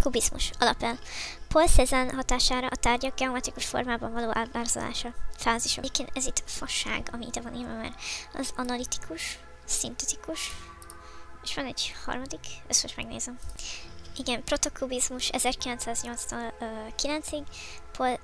B: Kubizmus, alapel. Paul Cézanne hatására a tárgyak geometrikus formában való ábrázolása. Fázisok. Egyébként ez itt fasság, ami ide van írva, mert az analitikus, szintetikus, és van egy harmadik, ezt most megnézem. Igen, protokubizmus 1908-tól 9-ig, vagy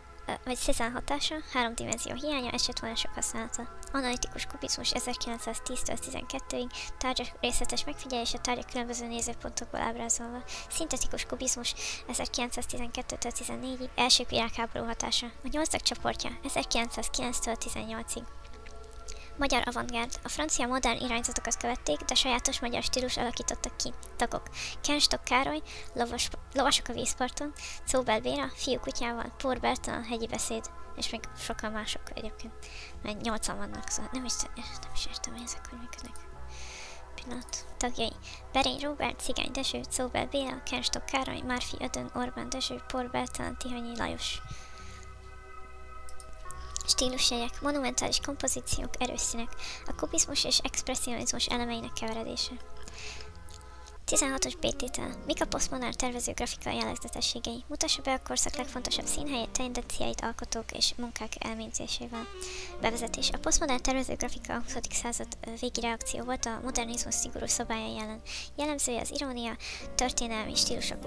B: Cézanne hatása, 3 dimenzió hiánya, esetvonások használata. Analitikus kubizmus 1910-től 12-ig, tárgyak részletes megfigyelése, tárgyak különböző nézőpontokból ábrázolva. Szintetikus kubizmus 1912-től 14-ig, első világháború hatása. A 8 csoportja 1909-től 18-ig. Magyar avantgárd. A francia modern irányzatokat követték, de sajátos magyar stílus alakítottak ki. Tagok: Kenstok Károly, Lovasok a vízparton, Czóbel Béla, Fiú kutyával, Pór Bertalan, Hegyi beszéd, és még sokan mások egyébként. Mert 8-an vannak, szóval nem is értem, hogy ezek hogy működnek. Pillanat. Tagjai: Berény Róbert, Cigány Dezső, Czóbel Béla, Kenstok Károly, Márfi Ödön, Orbán Dezső, Pór Bertalan, Tihanyi Lajos. Stílusjegyek, monumentális kompozíciók, erős színek, a kubizmus és expressionizmus elemeinek keveredése. 16-os B-tétel. Mik a posztmodern tervező grafikai jellegzetességei? Mutassa be a korszak legfontosabb színhelyét, tendenciáit, alkotók és munkák elmélyzésével. Bevezetés. A posztmodern tervező grafika a 20. század végi reakció volt a modernizmus szigorú szabályai ellen. Jellemzője az irónia, történelmi stílusok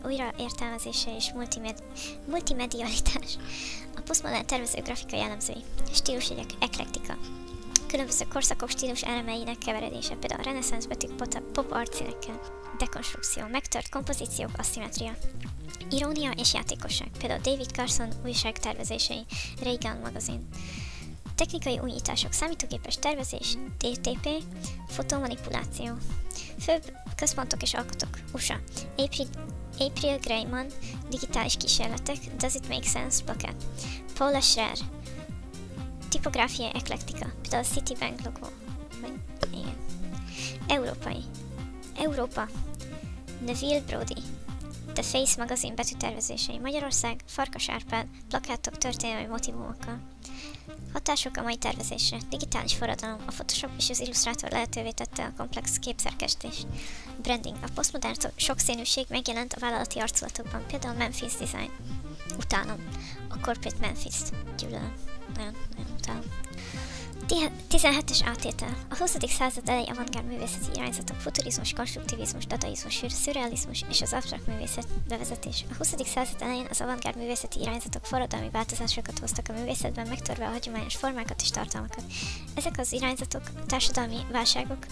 B: újraértelmezése és multimedialitás. A posztmodern tervező grafika jellemzői. Stílusjegyek, eklektika. Különböző korszakok stílus elemeinek keveredése, például a reneszánsz betűk pop art színekkel. Dekonstrukció, megtört kompozíciók, aszimmetria. Irónia és játékosság, például David Carson újság tervezései, Reagan magazin. Technikai újítások, számítógépes tervezés, DTP, fotomanipuláció. Főbb központok és alkotók, USA. April Grayman, digitális kísérletek, Does It Make Sense plakát. Paula Schrer, tipográfiai eklektika, például a Citibank logó. Igen. Európa. Neville Brody. The Face magazin betűtervezései. Magyarország. Farkas Árpád. Plakátok történelmi motivumokkal. Hatások a mai tervezésre. Digitális forradalom. A Photoshop és az Illustrator lehetővé tette a komplex képszerkesztést. Branding. A posztmodern sokszínűség megjelent a vállalati arculatokban, például Memphis Design. Utálom. A Corporate Memphis-t. Gyűlölöm. Nagyon utálom. 17-es átétel. A 20. század elejé avantgárd művészeti irányzatok, futurizmus, konstruktivizmus, dadaizmus, szürrealizmus és az absztrakt művészet bevezetés. A 20. század elején az avantgárd művészeti irányzatok forradalmi változásokat hoztak a művészetben, megtörve a hagyományos formákat és tartalmakat. Ezek az irányzatok társadalmi válságok,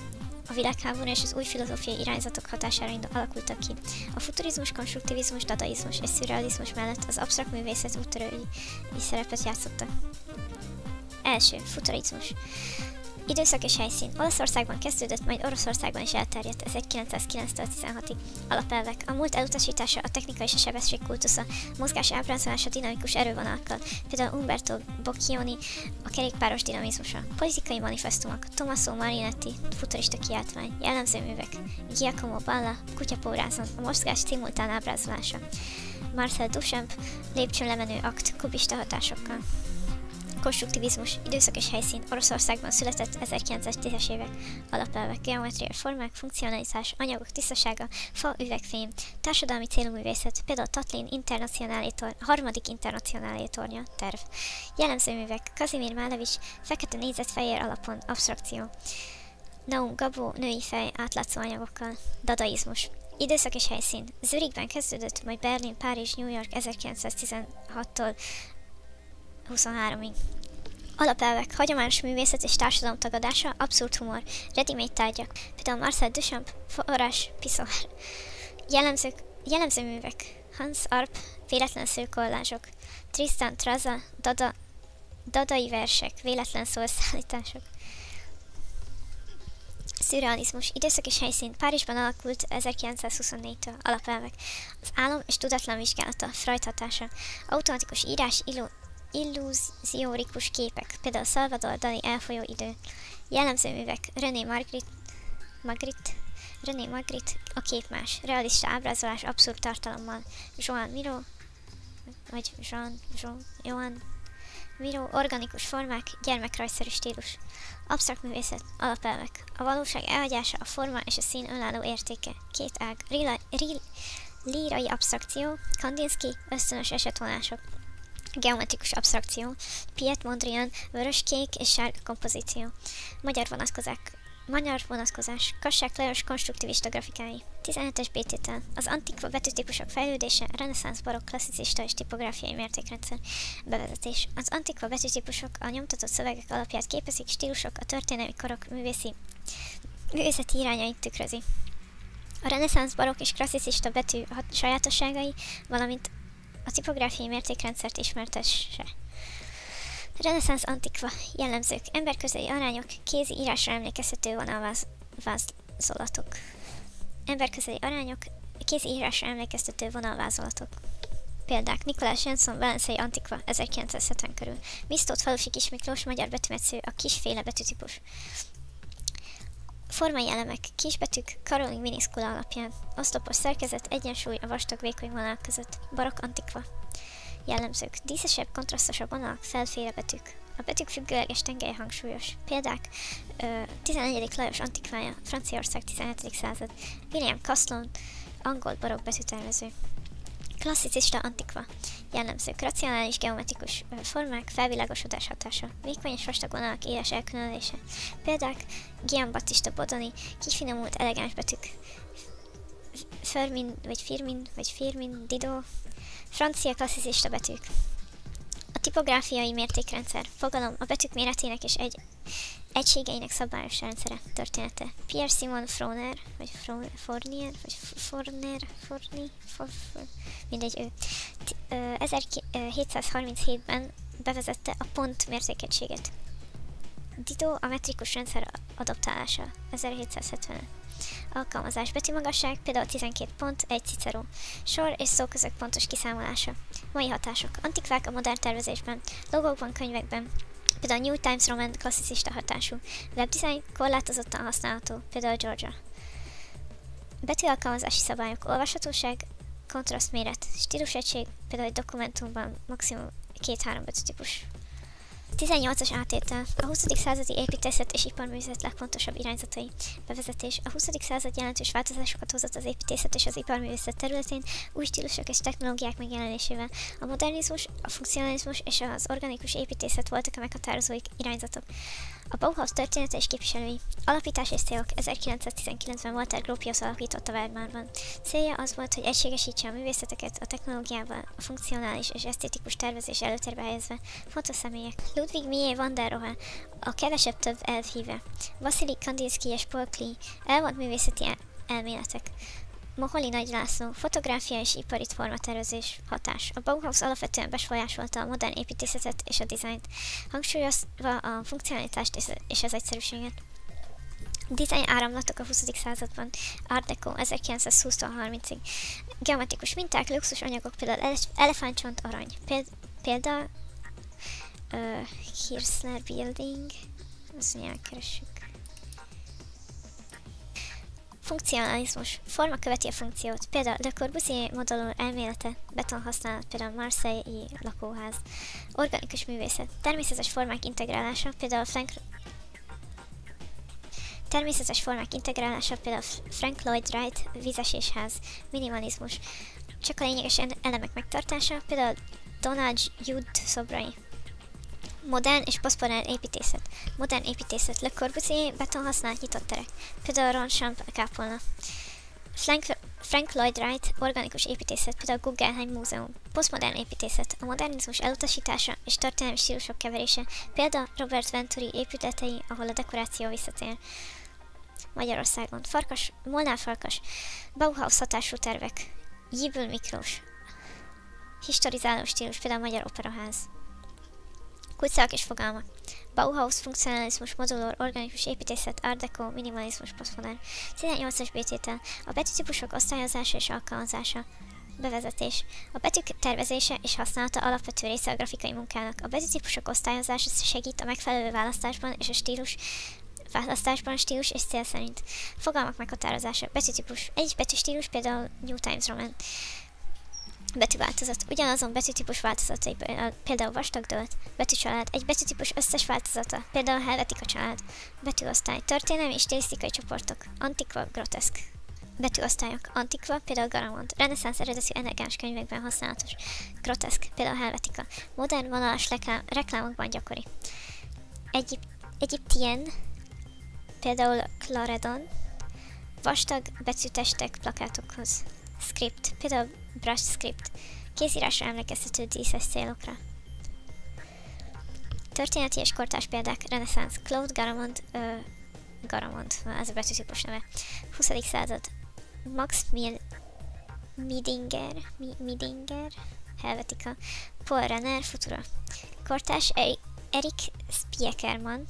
B: a világháború és az új filozófiai irányzatok hatására alakultak ki. A futurizmus, konstruktivizmus, dadaizmus és szürrealizmus mellett az absztrakt művészet úttörői szerepet játszottak. Első, futurizmus. Időszak és helyszín. Olaszországban kezdődött, majd Oroszországban is elterjedt 1909-től 16-ig. Alapelvek. A múlt elutasítása, a technika és a sebesség kultusza, mozgás ábrázolása dinamikus erővonalakkal, például Umberto Boccioni, a kerékpáros dinamizmusa. Politikai manifestumok. Tommaso Marinetti, futurista kiáltvány. Jellemző művek. Giacomo Balla, kutyapórázon, a mozgás szimultán ábrázolása. Marcel Duchamp, lépcsőn lemenő akt, kubista hatásokkal. Konstruktivizmus, időszak és helyszín. Oroszországban született 1910-es évek. Alapelvek, geometriai formák, funkcionalitás, anyagok tisztasága, fa, üvegfém, társadalmi célú művészet, például Tatlin harmadik internacionálé tornya, terv. Jellemző művek, Kazimir Málevics, fekete négyzetfehér alapon, abstrakció. Naum Gabó, női fej, átlátszó anyagokkal. Dadaizmus. Időszak és helyszín. Zürichben kezdődött, majd Berlin, Párizs, New York 1916-tól 23-ig. Alapelvek, hagyományos művészet és társadalom tagadása, abszurd humor, ready-made tárgyak, például Marcel Duchamp, forrás, piszoár. Jellemző művek, Hans Arp, véletlen szőkollázsok, Tristan Traza, dadai versek, véletlen szószállítások. Szürrealizmus, időszak és helyszín, Párizsban alakult 1924-től, alapelvek. Az álom és tudatlan vizsgálata, Freud hatása, automatikus írás, illúziórikus képek, például Salvador Dali elfolyó idő, jellemző művek, René Magritte, a kép más, realista ábrázolás abszurd tartalommal, Joan Miro, organikus formák, gyermekrajzszerű stílus, absztrakt művészet, alapelvek, a valóság elhagyása, a forma és a szín önálló értéke, két ág, lírai absztrakció, Kandinsky, ösztönös esetvonások, geometrikus absztrakció, Piet Mondrian, vörös-kék és sárga kompozíció, magyar vonatkozás, Kassák Lajos konstruktivista grafikái, 17-es B-tétel, az antikva betűtípusok fejlődése, reneszánsz, barokk, klasszicista és tipográfiai mértékrendszer, bevezetés. Az antikva betűtípusok a nyomtatott szövegek alapját képezik, stílusok a történelmi korok művészeti irányait tükrözi. A reneszánsz, barokk és klasszicista betű sajátosságai, valamint a tipográfiai mértékrendszert ismertesse. Reneszánsz antikva jellemzők, emberközeli arányok, kézi írásra emlékeztető vonalvázolatok. Emberközeli arányok, kézi írásra emlékeztető vonalvázolatok. Példák: Nikolás Jenson, Velencei antikva, 1970 körül. Misztót Falusi Kis Miklós, magyar betűmetsző, a kisféle betűtípus. Formai elemek, kisbetűk, Karoling miniszkula alapján. Oszlopos szerkezet, egyensúly a vastag-vékony vonalak között. Barokk antikva. Jellemzők: díszesebb, kontrasztosabb vonalak, felféle betűk. A betűk függőleges tengelye hangsúlyos. Példák: 14. Lajos antikvája, Franciaország 17. század. William Caslon, angol barokk betűtervező. Klasszicista antikva. Jellemzők: racionális geometrikus formák, felvilágosodás hatása. Vékony és vastag vonalak éles elkülönülése. Példák: Gian-Battista Bodoni, kifinomult elegáns betűk. Firmin, Didot. Francia klasszicista betűk. A tipográfiai mértékrendszer. Fogalom: a betűk méretének és egységeinek szabályos rendszere. Története: Pierre-Simon mindegy ő. 1737-ben bevezette a pont mértékegységet. Didot a metrikus rendszer adoptálása. 1775. Alkalmazás: betűmagasság, például 12 pont, 1 Cicero. Sor és szó között pontos kiszámolása. Mai hatások: antikvák a modern tervezésben, logókban, könyvekben, például New Times Roman klasszicista hatású. Webdesign korlátozottan használható, például Georgia. Betűalkalmazási szabályok: olvashatóság, kontrasztméret, stílusegység, például egy dokumentumban maximum 2-3 betűtípus. 18-as átétel. A 20. századi építészet és iparművészet legfontosabb irányzatai. Bevezetés. A 20. század jelentős változásokat hozott az építészet és az iparművészet területén, új stílusok és technológiák megjelenésével. A modernizmus, a funkcionalizmus és az organikus építészet voltak a meghatározó irányzatok. A Bauhaus története és képviselői. Alapítás és célok. 1919-ben Walter Gropius alapította Weimarban. Célja az volt, hogy egységesítse a művészeteket a technológiával, a funkcionális és esztétikus tervezés előtérbe helyezve. Fontos személyek: Ludwig Mies van der Rohe, a kevesebb több elv híve. Vasili Kandinsky és Paul Klee, elvont művészeti elméletek. Moholy Nagy László, fotográfia és ipari formatervezés, hatás. A Bauhaus alapvetően befolyásolta a modern építészetet és a dizájnt, hangsúlyozva a funkcionalitást és az egyszerűséget. Design áramlatok a 20. században. Art Deco 1920-30-ig. Geometrikus minták, luxus anyagok, például elefántcsont, arany. Például Hirsler Building. Azt mondja, keressük. Funkcionalizmus. Forma követi a funkciót. Például Le Corbusier modellor elmélete, betonhasználat, például Marseille-i lakóház. Organikus művészet. Természetes formák integrálása, például Frank Lloyd Wright, vízesésház. Minimalizmus. Csak a lényeges elemek megtartása, például Donald Judd szobrai. Modern és posztmodern építészet. Modern építészet. Le Corbusier, betonhasználat, nyitott terek. Például Ronchamp kápolna. Frank Lloyd Wright, organikus építészet, például Guggenheim Múzeum. Posztmodern építészet. A modernizmus elutasítása és történelmi stílusok keverése. Például Robert Venturi épületei, ahol a dekoráció visszatér. Magyarországon. Molnár Farkas. Bauhaus hatású tervek. Jiből Miklós. Historizáló stílus, például Magyar Operaház. Kulcsszavak és fogalmak. Bauhaus, funkcionalizmus, modulor, organikus építészet, art deco, minimalizmus, postmodern. 18-as B-tétel. A betűtípusok osztályozása és alkalmazása. Bevezetés. A betűk tervezése és használata alapvető része a grafikai munkának. A betűtípusok osztályozása segít a megfelelő választásban és a stílus és cél szerint. Fogalmak meghatározása. Betűtípus. Egy betűstílus, például New Times Roman. Betűváltozat. Ugyanazon betűtípus változatai, például vastag dölt. Betűcsalád. Egy betűtípus összes változata, például Helvetica család. Betűosztály. Történelmi és stilisztikai csoportok. Antikva, groteszk. Betűosztályok. Antikva, például Garamond. Reneszánsz eredetű elegáns könyvekben használatos. Groteszk, például Helvetica. Modern vonalas reklámokban gyakori. Egyiptien, például Claredon. Vastag betűtestek plakátokhoz. Script, például brush script. Kézírásra emlékeztető díszes célokra. Történeti és kortárs példák. Reneszánsz. Claude Garamond. Garamond, ez a betűtípus neve. 20. század. Max Midinger, Helvetica. Paul Renner, Futura. Kortárs Erik Spiekerman,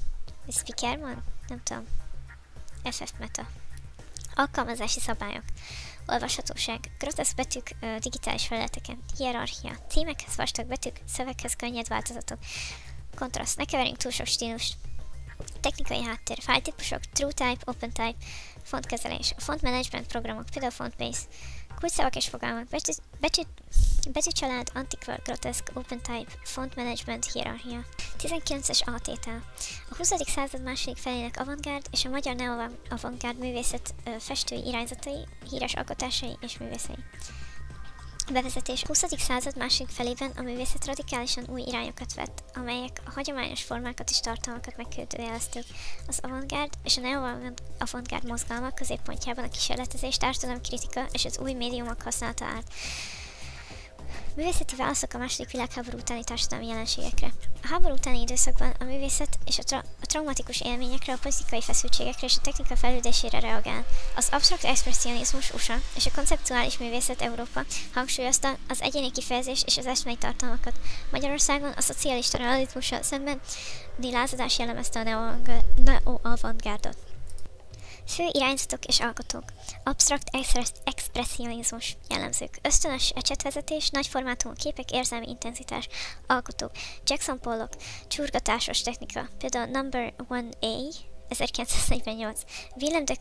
B: nem tudom. FF Meta. Alkalmazási szabályok. Olvashatóság. Groteszk betűk digitális felületeken. Hierarchia. Címekhez vastag betűk, szöveghez könnyed változatok. Kontraszt. Ne keverjünk túl sok stílust. Technikai háttér. Fájltípusok. TrueType, OpenType. Fontkezelés. A font management programok, például FontBase. Kulcsszavak és fogalmak. Betűcsalád, Antikva, groteszk, OpenType, font management, hierarchia. 19-es A-tétel. A 20. század második felének avantgárd és a magyar neo-avantgárd művészet festői irányzatai, híres alkotásai és művészei. Bevezetés. A 20. század második felében a művészet radikálisan új irányokat vett, amelyek a hagyományos formákat és tartalmakat megkérdőjelezték. Az avantgárd és a neo-avantgárd mozgalmak középpontjában a kísérletezés, társadalomkritika és az új médiumok használata állt. Művészeti válaszok a második világháború utáni társadalmi jelenségekre. A háború utáni időszakban a művészet és a traumatikus élményekre, a politikai feszültségekre és a technika fejlődésére reagál. Az absztrakt expresszionizmus USA és a konceptuális művészet Európa hangsúlyozta az egyéni kifejezés és az eszmei tartalmakat. Magyarországon a szocialista realizmussal szemben lázadás jellemezte a neo-avantgárdot. Fő irányzatok és alkotók. Absztrakt expresszionizmus jellemzők. Ösztönös ecsetvezetés, nagyformátumú képek, érzelmi intenzitás. Alkotók. Jackson Pollock. Csurgatásos technika. Például Number 1A, 1948. Willem de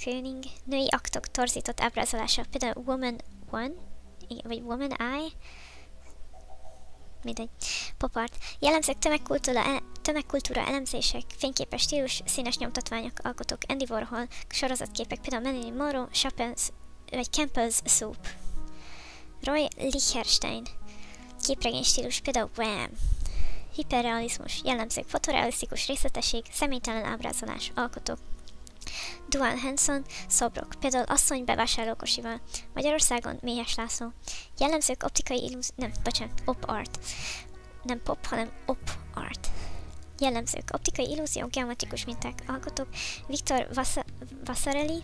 B: Kooning. Női aktok torzított ábrázolása. Például Woman 1, vagy Woman Eye. Mindegy. Pop art. Jellemzők tömegkultúra elemzések, fényképes stílus, színes nyomtatványok, alkotók, Andy Warhol, sorozatképek, például Marilyn Monroe, Campbell's Soup. Roy Lichtenstein. Képregény stílus, például Wham! Hiperrealizmus, jellemzők, fotorealisztikus részletesség, személytelen ábrázolás, alkotók. Duane Hanson, szobrok, például Asszony bevásárlókocsival. Magyarországon Méhes László. Jellemzők optikai op art. Nem pop, hanem op art. Jellemzők optikai illúziók, geometrikus minták, alkotók. Viktor Vasarely,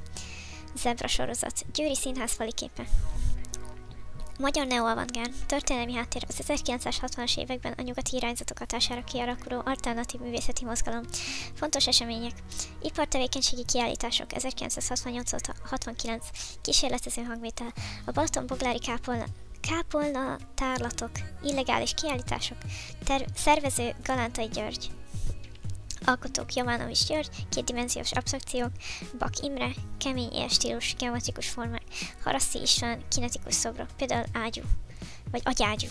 B: Zebra sorozat, Győri Színház fali képe. Magyar neo-avantgárd. Történelmi háttér. Az 1960-as években a nyugati irányzatok hatására kialakuló alternatív művészeti mozgalom. Fontos események. Ipartevékenységi kiállítások 1968-69. Kísérletező hangvétel. A Balaton-Boglári kápolna tárlatok. Illegális kiállítások. Szervező Galántai György. Alkotók Jovanovics György, kétdimenziós absztrakciók, Bak Imre, kemény élstílus, geometrikus formák, Haraszti István, kinetikus szobrok, például ágyú, vagy agyágyú.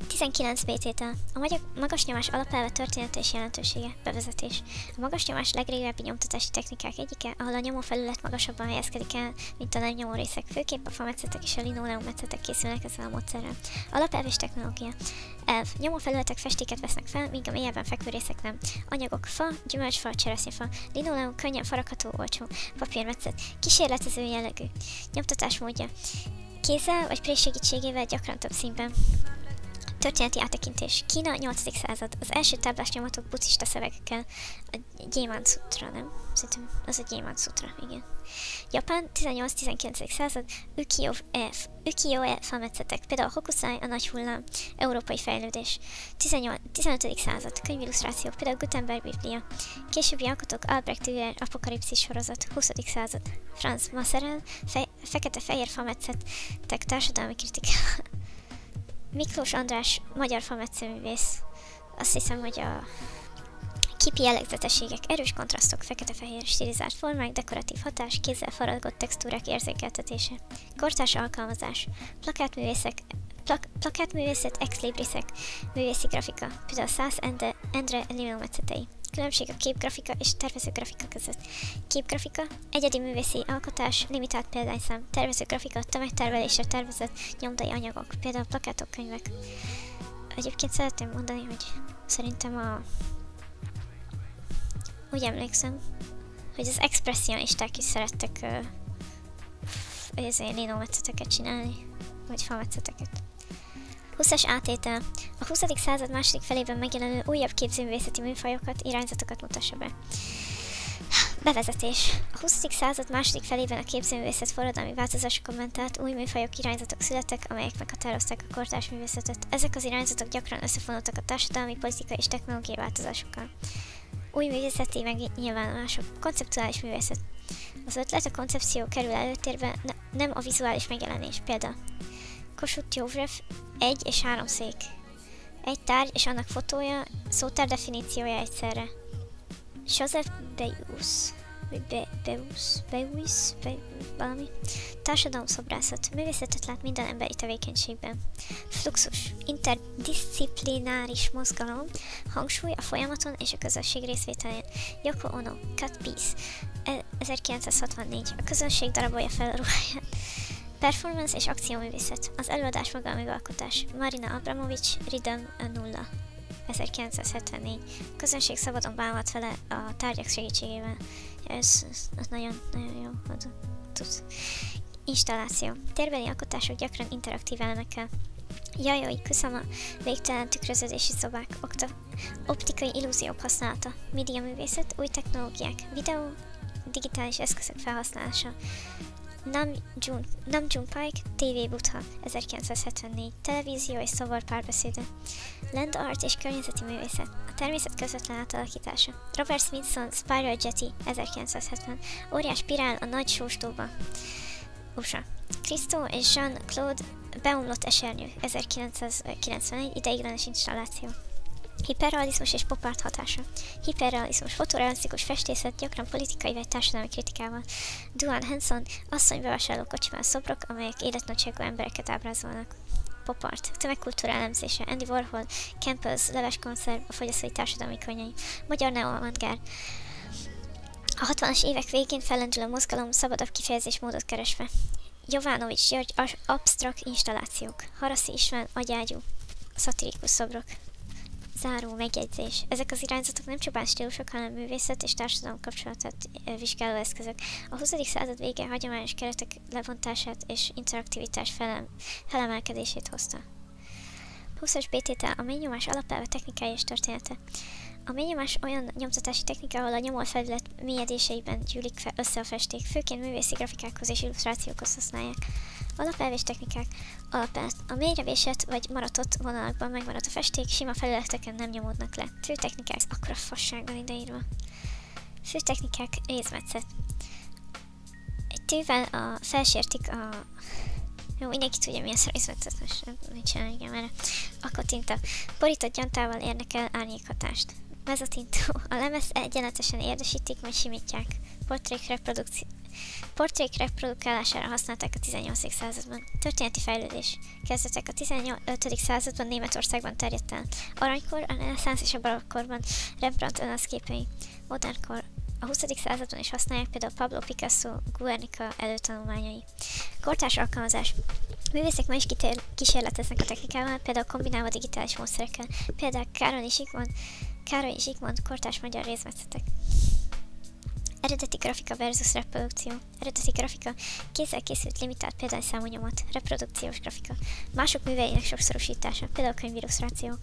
B: 19 B-tétel. A magas nyomás alapelve, története és jelentősége. Bevezetés. A magas nyomás legrégebbi nyomtatási technikák egyike, ahol a nyomófelület magasabban helyezkedik el, mint a nem nyomó részek. Főképp a fametszetek és a linoleum-metszetek készülnek ezzel a módszerrel. Alapelv és technológia. Elv. Nyomófelületek festéket vesznek fel, míg a mélyebben fekvő részek nem. Anyagok. Fa, gyümölcsfa, cseresznyefa. Linoleum, könnyen faragható, olcsó. Papírmetszet. Kísérletező jellegű. Nyomtatás módja. Kézzel vagy prés segítségével, gyakran több színben. Történeti áttekintés. Kína 8. század. Az első táblás nyomatok buddhista szövegekkel. A Gyémánt Sutra, nem? Szerintem az a Gyémánt Sutra, igen. Japán 18-19. század. Ukiyo-e falmetszetek. Például a Hokusai, a nagy hullám. Európai fejlődés. 15. század. Könyvillusztrációk. Például Gutenberg Biblia. Későbbi alkotók Albrecht Dürer apokalipszis sorozat. 20. század. Franz Maserel. Fekete-fehér falmetszetek. Társadalmi kritika. Miklós András, magyar falmetszőművész. Azt hiszem, hogy a kipi jellegzetességek, erős kontrasztok, fekete-fehér stilizált formák, dekoratív hatás, kézzel faragott textúrák érzékeltetése. Kortárs alkalmazás, plakátművészet, ex-librisek, művészi grafika, például Szász Endre linometzetei. Különbség a képgrafika és a tervezőgrafika között. Képgrafika, egyedi művészi alkotás, limitált példányszám, tervezőgrafika, tömegtervelésre tervezett nyomdai anyagok, például plakátok, könyvek. Egyébként szeretném mondani, hogy szerintem úgy emlékszem, hogy az expresszionisták is szerettek linometzeteket csinálni, vagy falmetszeteket. 20-as átétel. A 20. század második felében megjelenő újabb képzőművészeti műfajokat, irányzatokat mutassa be. Bevezetés. A 20. század második felében a képzőművészet forradalmi változásokon ment át, új műfajok, irányzatok születtek, amelyek meghatározták a kortárs művészetet. Ezek az irányzatok gyakran összefonódtak a társadalmi, politikai és technológiai változásokkal. Új művészeti megnyilvánulások. Konceptuális művészet. Az ötlet, a koncepció kerül előtérbe, nem a vizuális megjelenés. Példa. Kossuth József, 1 és 3 szék. Egy tárgy és annak fotója, szótár definíciója egyszerre. Joseph Beuys, valami. Társadalomszobrászat. Művészetet lát minden emberi tevékenységben. Fluxus. Interdisziplináris mozgalom. Hangsúly a folyamaton és a közösség részvételén. Yoko Ono. Cut Piece. 1964. A közönség darabolja fel a ruháját. Performance és akcióművészet. Az előadás maga a műalkotás. Marina Abramovics, Rhythm 0. 1974. A közönség szabadon bánhat vele a tárgyak segítségével. Ez nagyon jó. Installáció. Térbeli alkotások gyakran interaktív elemekkel. Yayoi Kusama, végtelen tükröződési szobák, optikai illúziók használata, média művészet, új technológiák, videó, digitális eszközök felhasználása. Nam June Paik, TV Buddha, 1974, televízió és szavar párbeszéde. Land art és környezeti művészet, a természet közvetlen átalakítása. Robert Smithson, Spiral Jetty, 1970, óriás spirál a nagy sóstóba. USA. Christo és Jean-Claude beomlott esernyő, 1991, ideiglenes installáció. Hiperrealizmus és pop art hatása. Hiperrealizmus, fotorealisztikus festészet, gyakran politikai vagy társadalmi kritikával. Duane Hanson, asszonybevásárló kocsiban szobrok, amelyek életnagyságú embereket ábrázolnak. Pop art, tömegkultúra elemzése. Andy Warhol, Campbell's, leveskonszerv, a fogyasztói társadalmi könyvei. Magyar neo-avantgárd. A 60-as évek végén fellendül a mozgalom szabadabb kifejezésmódot keresve. Jovanovics György, absztrakt installációk. Haraszti István, agyágyú, szatirikus szobrok. Záró megjegyzés. Ezek az irányzatok nem csupán stílusok, hanem művészet és társadalom kapcsolatot vizsgáló eszközök. A 20. század vége hagyományos keretek levontását és interaktivitás felemelkedését hozta. 20-as B-tétel a mélynyomás alapelve, technikája és története. A mélynyomás olyan nyomtatási technika, ahol a nyomófelület mélyedéseiben gyűlik össze a festék, főként művészi grafikákhoz és illusztrációkhoz használják. Alapelv és technikák. Alapelv. A mélyre vésett vagy maratott vonalakban megmaradt a festék, sima felületeken nem nyomódnak le. Főtechnikák. Akkora fassággal ideírva. Főtechnikák. Rézmetszet. Egy tűvel felsértik a... Jó, mindenki tudja, milyen rézmetszet, most nem csinálni, igen, mert akkor tinta. Borított gyantával érnek el árnyékhatást. Mezotintó. A lemez egyenletesen érdesítik, majd simítják. Portrék reprodukálására használták a 18. században. Történeti fejlődés. Kezdetek a 15. században Németországban terjedt el. Aranykor, a reneszánsz és a barokkorban Rembrandt önászképei. Modernkor. A 20. században is használják például Pablo Picasso, Guernica előtanulmányai. Kortárs alkalmazás. Művészek ma is kísérleteznek a technikával, például kombinálva digitális módszerekkel. Például Károly Zsigmond, kortárs magyar rézmetszetek. Eredeti grafika versus reprodukció. Eredeti grafika, kézzel készült limitált példányszámú nyomat, reprodukciós grafika, mások műveinek sokszorosítása, például könyvillusztrációk.